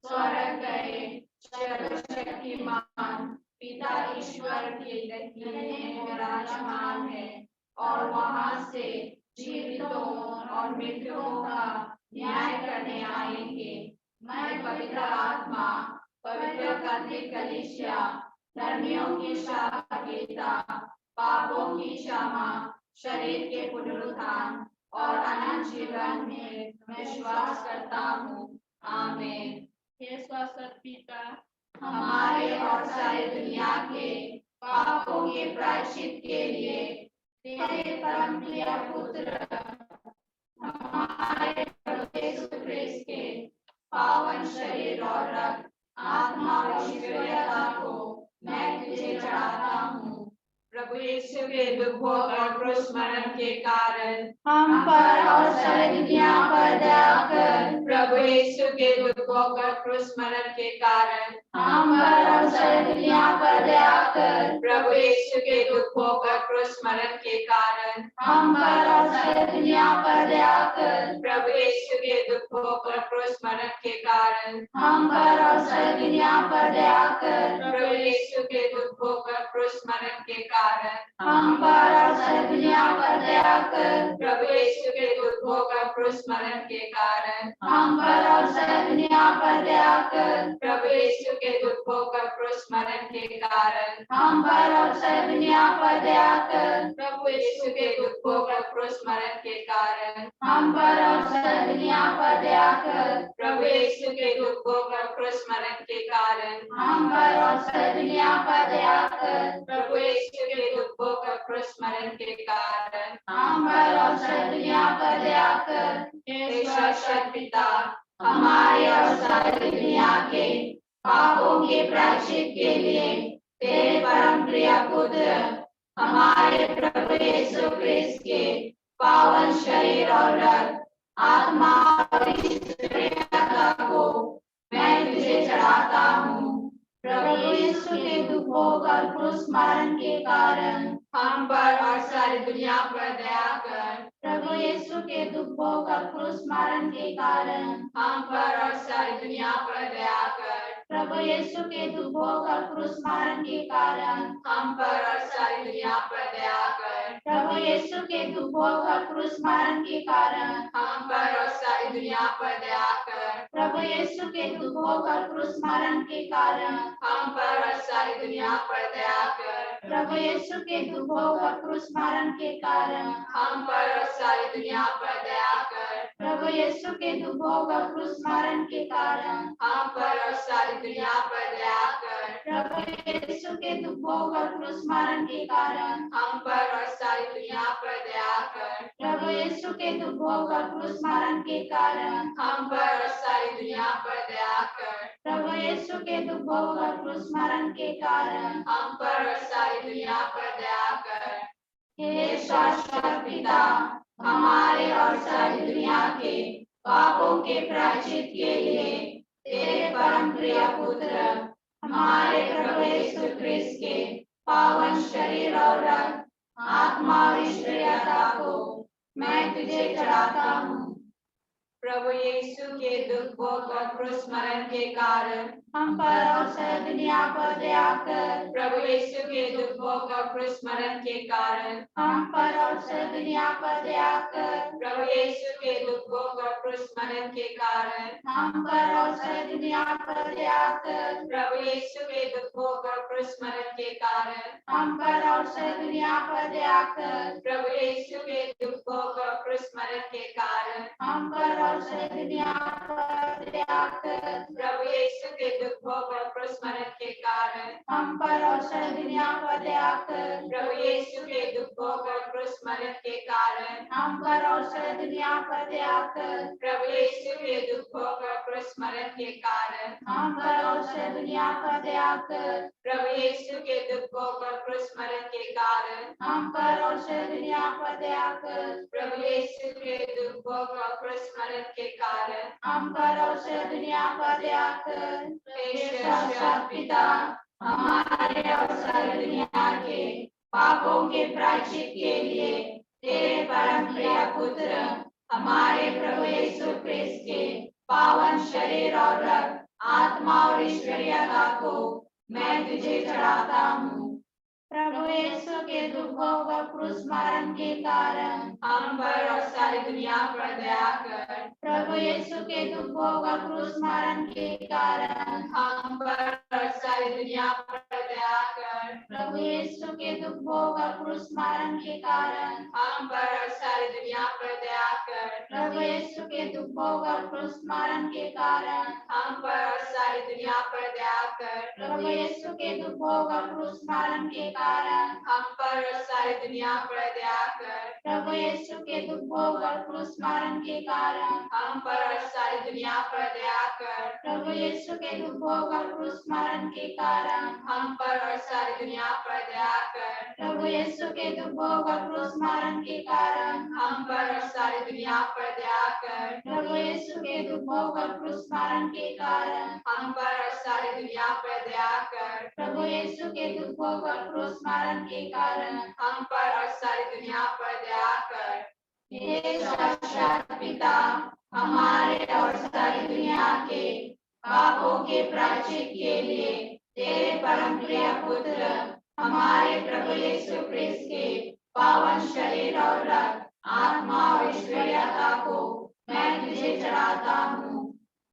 स्वर्ग गए, सर्वशक्तिमान पिता ईश्वर के दाहिने में विराजमान है और वहां से जीवितों और मृतकों का न्याय करने आएंगे। मैं पवित्र आत्मा, पवित्र कैथोलिक कलीसिया, धर्मियों की सहभागिता, पापों की क्षमा, शरीर के पुनरुत्थान और अनंत जीवन में विश्वास करता हूँ। आमीन। हे शाश्वत पिता, हमारे और सारी दुनिया के पापों के प्रायश्चित के लिए तेरे परम प्रिय पुत्र हमारे प्रभु यीशु ख्रिस्त के पावन शरीर और रक्त, आत्मा और ईश्वरीयता को मैं तुझे चढ़ाता हूँ। प्रभु यीशु के दुखों और क्रूस मरण के कारण हम पर और सारी दुनिया पर दया कर। प्रभु यीशु के दुखों और क्रूस मरण के कारण हम पर और सारी दुनिया पर दया कर। प्रभु यीशु के दुखों और क्रूस मरण के कारण हम पर और सारी दुनिया पर दया कर। प्रभु यीशु के दुखों और क्रूस मरण के कारण हम पर और सारी दुनिया पर दया कर। प्रभु यीशु के दुखों और क्रूस मरण के कारण हम पर और सारी दुनिया पर दया कर। प्रभु यीशु के दुखों और क्रूस मरण के कारण हम पर और सारी दुनिया पर दया कर। प्रभु यीशु के दुखों और क्रूस मरण के कारण हम पर और सारी दुनिया पर दया कर। प्रभु यीशु के दुखों और क्रूस मरण के कारण हम पर और सारी दुनिया पर दया कर। प्रभु यीशु के दुखों और क्रूस मरण के कारण हम पर और सारी दुनिया पर दया कर। प्रभु यीशु के दुखों और क्रूस मरण के कारण हम पर और सारी दुनिया पर दया कर। हे शाश्वत पिता, हमारे और सारी दुनिया के पापों के प्रायश्चित के लिए तेरे परम प्रिय पुत्र हमारे प्रभु यीशु ख्रिस्त के पावन शरीर और रक्त, आत्मा और ईश्वरीयता को मैं तुझे चढ़ाता हूँ। प्रभु यीशु के दुखों और क्रूस मारन के कारण हम पर और सारी दुनिया पर दया कर। प्रभु यीशु के दुखों का क्रूस मारन के कारण हम पर और सारी दुनिया पर दया कर। प्रभु यीशु के दुखों का क्रूस मारन के कारण हम पर और सारी दुनिया पर दया कर। प्रभु यीशु के दुखों का क्रूस मारन के कारण हम पर और सारी दुनिया पर दया कर। प्रभु यीशु के दुखों का क्रूस मारन के कारण हम पर और सारी दुनिया पर दया कर। प्रभु यीशु के दुखों का क्रूस मारन के कारण हम पर और सारी दुनिया पर दया कर। प्रभु यीशु के दुखों का क्रूस मारन के कारण हम पर और सारी दुनिया पर दया कर। प्रभु यीशु के दुखों का क्रूस मारन के कारण हम पर और सारी दुनिया पर दया कर। प्रभु यीशु के दुखों का क्रूस मारन के कारण हम पर और सारी दुनिया पर दया कर। प्रभु यीशु के दुखों का क्रूस मारन के कारण हम पर और सारी दुनिया पर दया कर। हे शाश्वत पिता, हमारे और सारी दुनिया के पापों के प्रायश्चित के लिए तेरे परम प्रिय पुत्र हमारे प्रभु यीशु क्रिस्त के पावन शरीर और रक्त, आत्मा और ईश्वरीयता को मैं तुझे चढ़ाता हूँ। प्रभु यीशु के दुखों का क्रूस मरण के कारण हम पर और सारी दुनिया पर दया कर। प्रभु यीशु के दुखों का क्रूस मरण के कारण हम पर और सारी दुनिया पर दया कर। प्रभु यीशु के दुखों का क्रूस मरण के कारण हम पर और सारी दुनिया पर दया कर। प्रभु यीशु के दुखों का क्रूस मरण के कारण हम पर और सारी दुनिया पर दया कर। प्रभु यीशु के दुखों का क्रूस मरण के कारण हम पर और सारी दुनिया पर दया कर। प्रभु यीशु के दुखों का क्रूस मरण के कारण हम पर और सारी दुनिया पर दया कर। प्रभु यीशु के दुखों का क्रूस मरण के कारण हम पर और सारी दुनिया पर दया कर। प्रभु यीशु के दुखों का क्रूस मरण के कारण हम पर और सारी दुनिया पर दया कर। प्रभु यीशु के दुखों का क्रूस मरण के कारण हम पर और सारी दुनिया पर दया कर। प्रभु यीशु के दुखों का क्रूस मरण के कारण हम पर और सारी दुनिया पर दया कर। हे शाश्वत पिता, हमारे और सारी दुनिया के पापों के प्रायश्चित के लिए तेरे परम प्रिय पुत्र हमारे प्रभु यीशु क्रिस्त के पावन शरीर और रक्त, आत्मा और ईश्वरीयता को मैं तुझे चढ़ाता हूँ। प्रभु यीशु के दुखों का क्रूस मारन के कारण हम पर और सारी दुनिया पर दया कर। प्रभु यीशु के दुखों का क्रूस मारन के कारण हम पर और सारी दुनिया पर दया कर। प्रभु यीशु के दुखों का क्रूस मारन के कारण हम पर और सारी दुनिया पर दया कर। प्रभु यीशु के दुखों का क्रूस मारन के कारण हम पर और सारी दुनिया पर दया कर। प्रभु यीशु के दुखों का क्रूस मारन के कारण हम पर और सारी दुनिया पर दया कर। प्रभु यीशु के दुखों का क्रूस मारन के कारण हम पर और सारी दुनिया पर दया कर। प्रभु यीशु के दुखों का क्रूस मारन के कारण हम पर और सारी दुनिया पर दया कर। प्रभु यीशु के दुखों का क्रूस मारन के कारण हम पर और सारी दुनिया पर दया कर। प्रभु यीशु के दुखों का क्रूस मारन के कारण हम पर और सारी दुनिया पर दया कर। प्रभु यीशु के दुखों का क्रूस मारन के कारण हम पर और सारी दुनिया पर दया कर। हे साक्षात पिता, हमारे और सारी दुनिया के पापों के प्रायश्चित के लिए तेरे परम प्रिय पुत्र हमारे प्रभु यीशु क्रिस्त के पावन शरीर और रक्त, आत्मा और ईश्वरीयता को मैं तुझे चढ़ाता हूँ।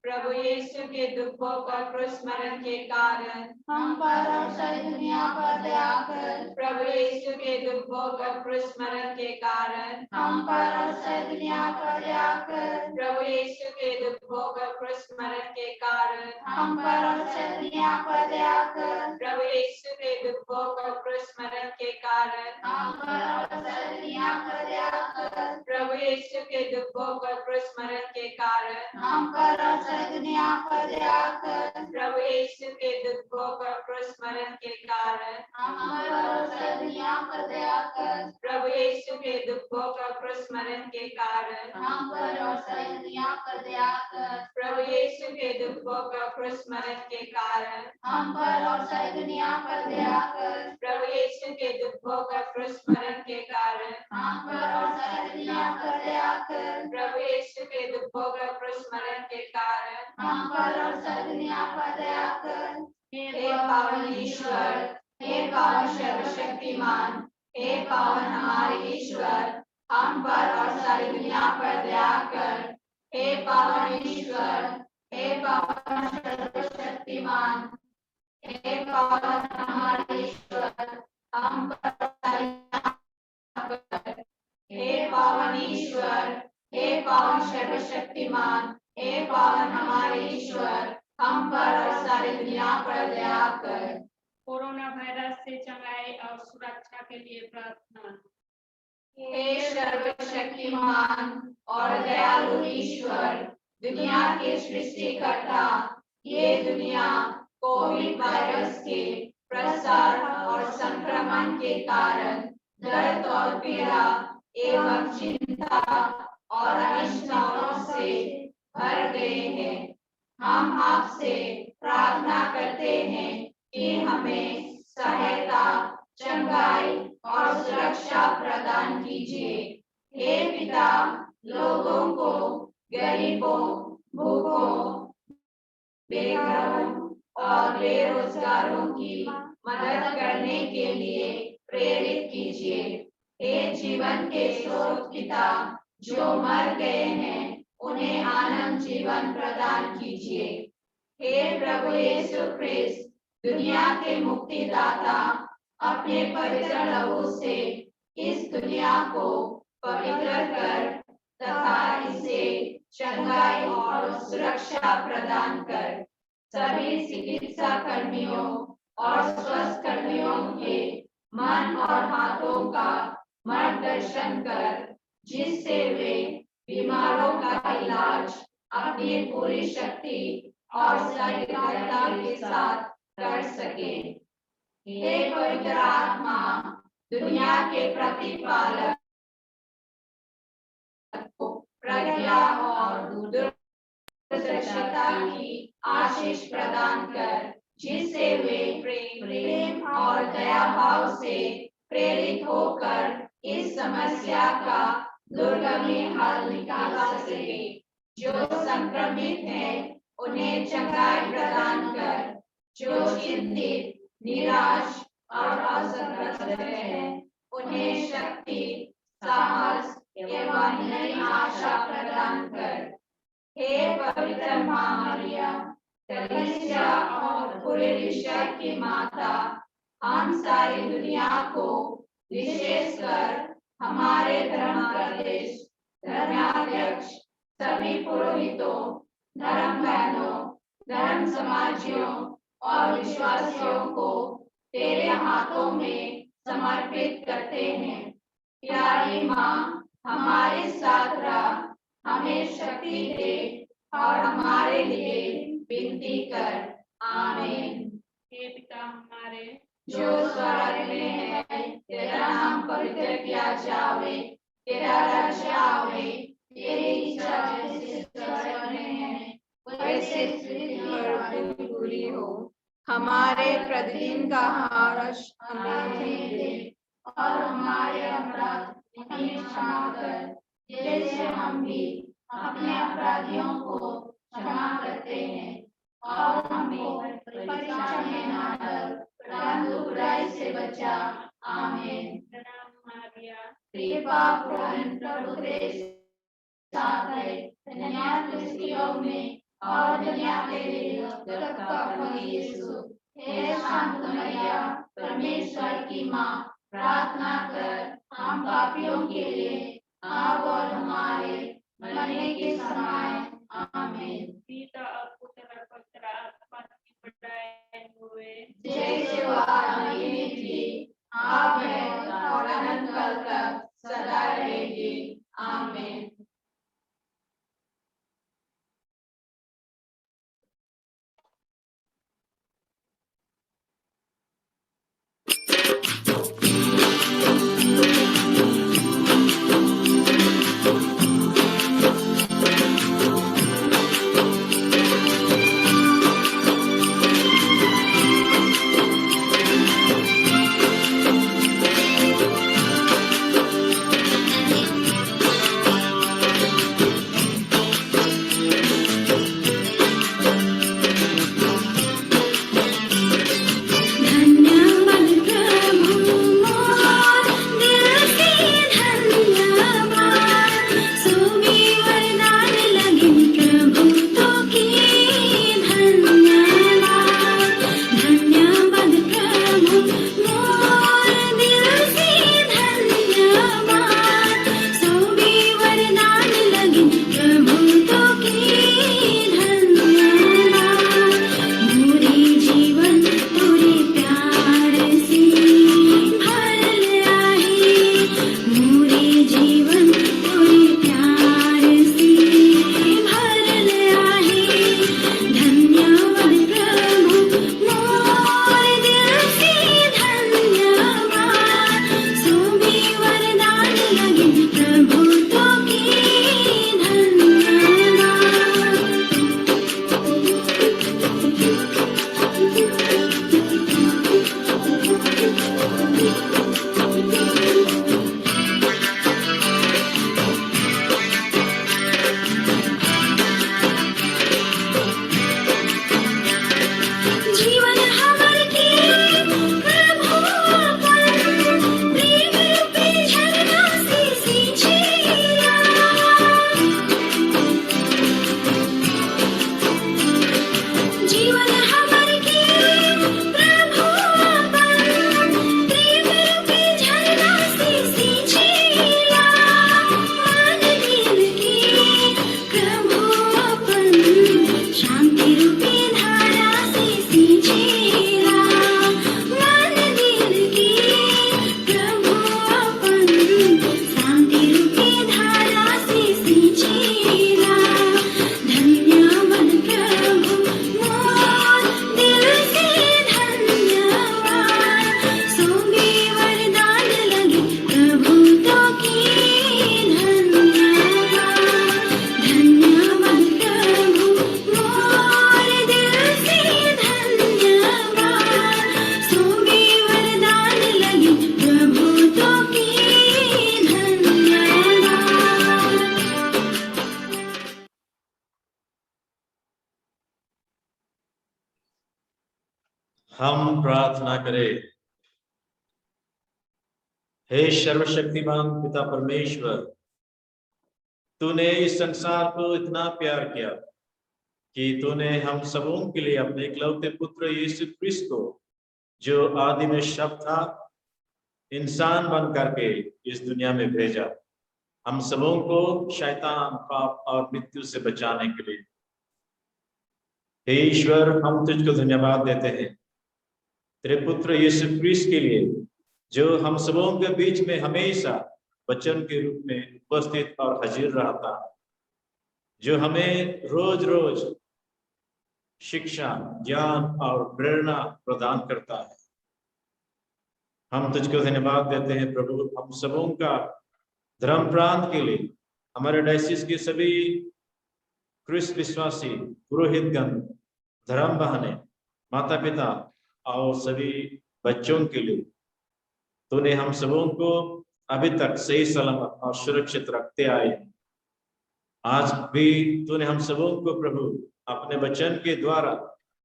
प्रभु यीशु के दुखों का क्रूस मरण के कारण हम पर और सारी दुनिया पर दया कर। प्रभु यीशु के दुखों का क्रूस मरण के कारण हम पर और सारी दुनिया पर दया कर। प्रभु यीशु के दुखों का क्रूस मरण के कारण हम पर और सारी दुनिया पर दया कर। प्रभु यीशु के दुखों का क्रूस मरण के कारण हम पर और सारी दुनिया पर दया कर। प्रभु यीशु के दुखों का क्रूस मरण के कारण हम पर और सारी दुनिया पर दया कर। प्रभु यीशु के दुखों का क्रूस मरण के कारण हम पर और सारी दुनिया पर दया कर। प्रभु यीशु के दुखों का क्रूस मरण के कारण हम पर और सारी दुनिया पर दया कर। प्रभु यीशु के दुखों का क्रूस मरण के कारण हम पर और सारी दुनिया पर दया कर। प्रभु यीशु के दुखों का क्रूस मरण के कारण हम पर और सारी दुनिया पर दया कर। प्रभु यीशु के दुखों का क्रूस मरण के कारण हम पर और सारी दुनिया पर दया कर। हे पावन ईश्वर, हे पावन सर्वशक्तिमान, हे पावन हमारे ईश्वर, हम पर और सारी दुनिया पर दया कर। हे पावन ईश्वर, हे पावन सर्वशक्तिमान, हे पावन हमारे ईश्वर, हम पर और सारी दुनिया पर। हे पावन ईश्वर, हे पावन सर्वशक्तिमान, हे पावन हमारे ईश्वर, हम पर और सारी दुनिया पर दया कर। कोरोना वायरस से चंगाई और सुरक्षा के लिए प्रार्थना। हे सर्वशक्तिमान और दयालु ईश्वर, दुनिया के सृष्टिकर्ता, ये दुनिया कोविड वायरस के प्रसार और संक्रमण के कारण दर्द और पीड़ा एवं चिंता और अनिश्चितताओं से भर गए हैं। हम आपसे प्रार्थना करते हैं कि हमें सहायता, चंगाई और सुरक्षा प्रदान कीजिए। हे पिता, लोगों को, गरीबों, भूखों, बेघरों और बेरोजगारों की मदद करने के लिए प्रेरित कीजिए। हे जीवन के स्रोत पिता, जो मर गए हैं उन्हें आनंद जीवन प्रदान कीजिए। हे प्रभु यीशु ख्रिस्त, दुनिया के मुक्तिदाता, अपने पवित्र लहू से इस दुनिया को पवित्र कर तथा इसे चंगाई और सुरक्षा प्रदान कर। सभी चिकित्सा कर्मियों और स्वास्थ्य कर्मियों के मन और हाथों का मार्गदर्शन कर, जिससे वे बीमारों का इलाज अपनी पूरी शक्ति और सहायता के साथ कर सके। हे पवित्र आत्मा, दुनिया के प्रतिपालक को प्रज्ञा और दूरदर्शिता की आशीष प्रदान कर, जिससे वे प्रेम और दया भाव से प्रेरित होकर इस समस्या का दुर्गमी हल निकाल सके। जो संक्रमित हैं उन्हें चंगाई प्रदान कर, जो चिंतित, निराश और असंतुष्ट हैं उन्हें शक्ति, साहस एवं नई आशा प्रदान कर। हे पवित्र मां मरिया, कलीसिया और पूरे विश्व की माता, हम सारी दुनिया को, विशेषकर हमारे धर्माध्यक्ष, धर्माध्यक्ष, सभी पुरोहितों, धर्म बहनों, धर्म समाजियों और विश्वासियों को तेरे हाथों में समर्पित करते हैं। प्यारी माँ, हमारे साथ रह, हमें शक्ति दे और हमारे लिए विनती कर। आमीन। हे पिता हमारे जो स्वर्ग में है, तेरा नाम पवित्र किया जावे, तेरा राज्य आवे, तेरी इच्छा जैसे स्वर्ग में है वैसे पृथ्वी पर भी पूरी हो। हमारे प्रतिदिन का आहार हमें दे और हमारे अपराध हमें क्षमा कर, जैसे हम भी अपने अपराधियों को क्षमा करते हैं, और हमें परीक्षा में न डाल, परंतु बुराई से बचा। आमीन। प्रणाम मारिया, कृपा पूर्ण प्रभु तेरे साथ है, धन्य तू स्त्रियों में और धन्य तेरे उदर का फल यीशु। हे शांत मरिया, परमेश्वर की माँ, प्रार्थना कर हम पापियों के लिए, अब और हमारे मरने के समय। आमीन। पिता और पुत्र और पवित्र आत्मा की बड़ाई होवे, जैसे वह आदि में थी, अब है और अनंत काल तक सदा रहेगी। आमीन। हम प्रार्थना करें। हे सर्वशक्तिमान पिता परमेश्वर, तूने इस संसार को इतना प्यार किया कि तूने हम सबों के लिए अपने इकलौते पुत्र यीशु क्रिस्त को, जो आदि में शब्द था, इंसान बन करके इस दुनिया में भेजा, हम सबों को शैतान, पाप और मृत्यु से बचाने के लिए। हे ईश्वर, हम तुझको धन्यवाद देते हैं तेरे पुत्र यीशु क्रिस्त के लिए, जो हम सबों के बीच में हमेशा वचन के रूप में उपस्थित और हाजिर रहता, जो हमें रोज रोज शिक्षा, ज्ञान और प्रेरणा प्रदान करता है। हम तुझको धन्यवाद देते हैं प्रभु, हम सबों का धर्म प्रांत के लिए, हमारे डायसिस के सभी क्रिस्त विश्वासी पुरोहितगण, धर्म बहने, माता पिता और सभी बच्चों के लिए तूने हम सबों को अभी तक सही सलामत और सुरक्षित रखते आए। आज भी तूने हम सबों को प्रभु अपने वचन के द्वारा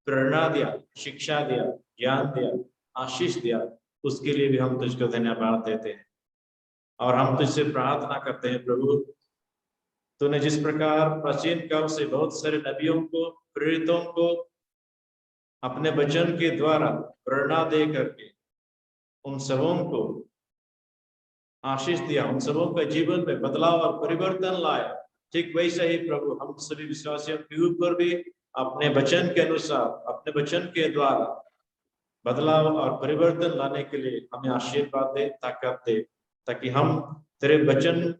प्रेरणा दिया, शिक्षा दिया, ज्ञान दिया, आशीष दिया, उसके लिए भी हम तुझको धन्यवाद देते हैं। और हम तुझसे प्रार्थना करते हैं प्रभु, तूने जिस प्रकार प्राचीन काल से बहुत सारे नबियों को, प्रेरितों को अपने वचन के द्वारा प्रेरणा दे करके उन सबों को आशीष दिया, उन सबों के जीवन में बदलाव और परिवर्तन लाया, ठीक वैसे ही प्रभु हम सभी विश्वासियों के ऊपर भी अपने वचन के अनुसार, अपने वचन के द्वारा बदलाव और परिवर्तन लाने के लिए हमें आशीर्वाद दे, ताकत दे, ताकि हम तेरे वचन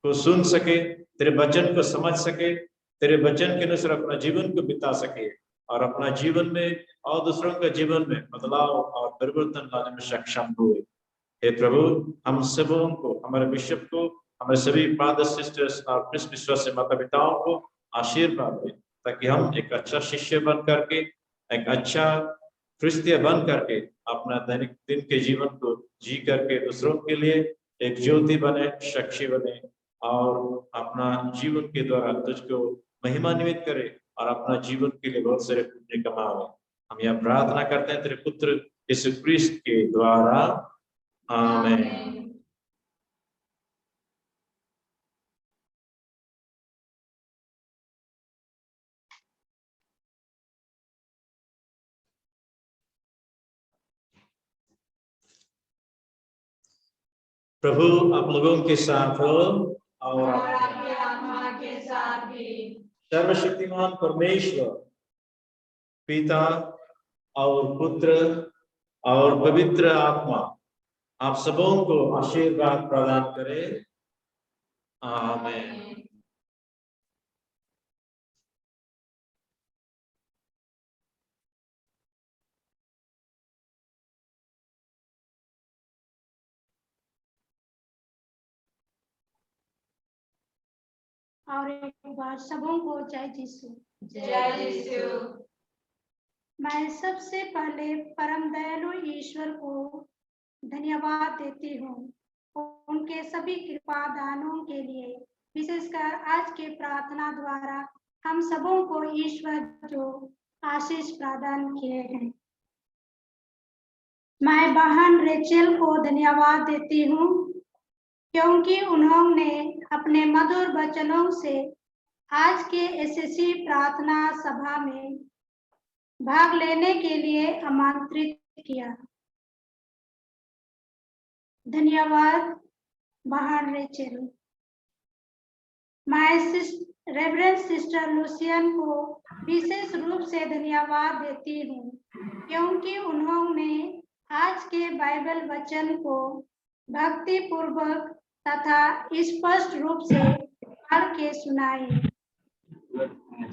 को सुन सके, तेरे वचन को समझ सके, तेरे वचन के अनुसार अपना जीवन को बिता सके और अपना जीवन में और दूसरों के जीवन में बदलाव और परिवर्तन लाने में सक्षम हुए। हे प्रभु, हम सबों को, हमारे बिशप को, हमारे सभी फादर सिस्टर्स और क्रिस्त विश्वासी माता पिताओं को आशीर्वाद दे, ताकि हम एक अच्छा शिष्य बन करके, एक अच्छा क्रिस्तीय बन करके अपना दैनिक दिन के जीवन को जी करके दूसरों के लिए एक ज्योति बने, साक्षी बने और अपना जीवन के द्वारा तुझको महिमान्वित करे और अपना जीवन के लिए बहुत सारे पुण्य कमावे। हम यह प्रार्थना करते हैं तेरे पुत्र यीशु क्रिस्त के द्वारा, आमीन। प्रभु आप लोगों के साथ हो और आपके आत्मा के साथ भी। सर्वशक्तिमान परमेश्वर पिता और पुत्र और पवित्र आत्मा आप सबों को आशीर्वाद प्रदान करे, आमीन। और एक बार सबों को जय यीशु। जय यीशु। मैं सबसे पहले परम दयालु ईश्वर को धन्यवाद देती हूँ उनके सभी कृपा दानों के लिए, विशेषकर आज के प्रार्थना द्वारा हम सबों को ईश्वर जो आशीष प्रदान किए हैं। मैं बहन रेचेल को धन्यवाद देती हूँ क्योंकि उन्होंने अपने मधुर वचनों से आज के एसएससी प्रार्थना सभा में भाग लेने के लिए आमंत्रित किया। धन्यवाद बहन रेचेल। मैं रेवरेंड सिस्टर लुसियन को विशेष रूप से धन्यवाद देती हूँ क्योंकि उन्होंने आज के बाइबल वचन को भक्ति पूर्वक तथा स्पष्ट रूप से पढ़ के सुनाई।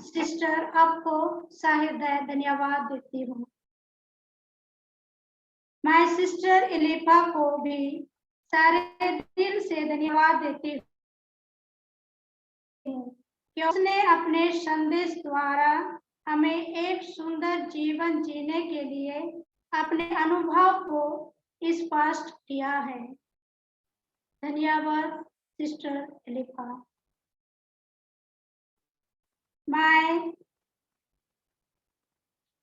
सिस्टर आपको सहृदय धन्यवाद देती हूँ। मैं सिस्टर एलिफा को भी सारे दिल से धन्यवाद देती हूँ कि उसने अपने संदेश द्वारा हमें एक सुंदर जीवन जीने के लिए अपने अनुभव को स्पष्ट किया है। धन्यवाद सिस्टर एलिफा। मैं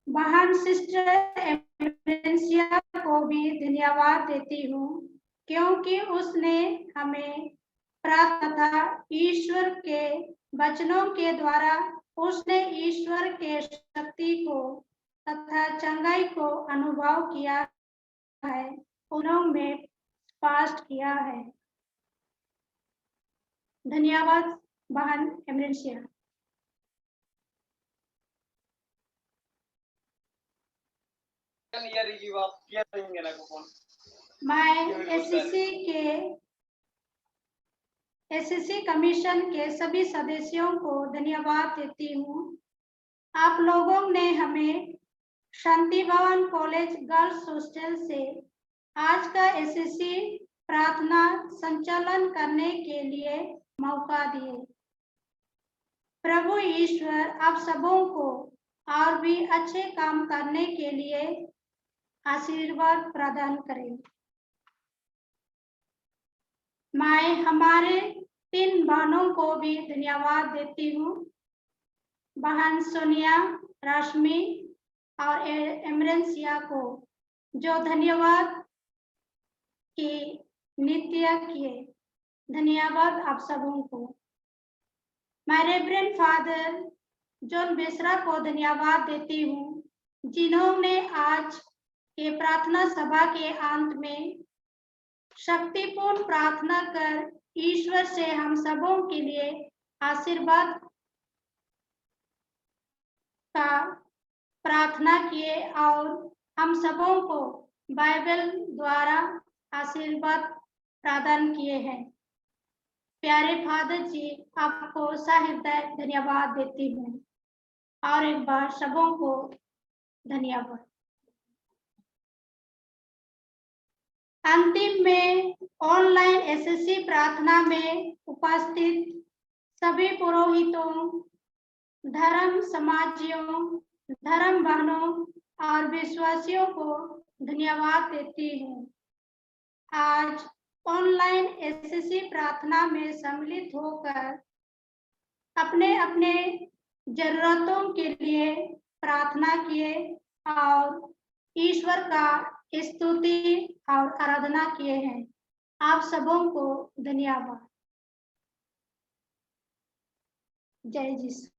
बहन सिस्टर एमरेंसिया को भी धन्यवाद देती हूँ, क्योंकि उसने हमें प्रार्थना तथा ईश्वर के वचनों के द्वारा उसने ईश्वर के शक्ति को तथा चंगाई को अनुभव किया है, उन्होंने स्पष्ट किया है। धन्यवाद बहन एमरेंसिया। मैं एसएससी कमीशन के सभी सदस्यों को धन्यवाद देती हूँ। आप लोगों ने हमें शांति भवन कॉलेज गर्ल्स हॉस्टल से आज का एसएससी प्रार्थना संचालन करने के लिए मौका दिए। प्रभु ईश्वर आप सबों को और भी अच्छे काम करने के लिए आशीर्वाद प्रदान करें। मैं हमारे 3 बहनों को भी धन्यवाद देती हूँ, बहन सोनिया, रश्मि और एमरेंसिया को, जो धन्यवाद की नित्य किए। धन्यवाद आप सबों को। मैं रेवरेंड फादर जॉन बेसरा को धन्यवाद देती हूँ, जिन्होंने आज के प्रार्थना सभा के अंत में शक्तिपूर्ण प्रार्थना कर ईश्वर से हम सबों के लिए आशीर्वाद का प्रार्थना किए और हम सबों को बाइबल द्वारा आशीर्वाद प्रदान किए हैं। प्यारे फादर जी, आपको सहृदय धन्यवाद देती हूँ और एक बार सबों को धन्यवाद। अंतिम में ऑनलाइन एसएससी प्रार्थना में उपस्थित सभी पुरोहितों, धर्म समाजियों, धर्म बहनों और विश्वासियों को धन्यवाद देती हूँ। आज ऑनलाइन एसएससी प्रार्थना में सम्मिलित होकर अपने अपने जरूरतों के लिए प्रार्थना किए और ईश्वर का स्तुति और आराधना किए हैं। आप सबों को धन्यवाद। जय यीशु।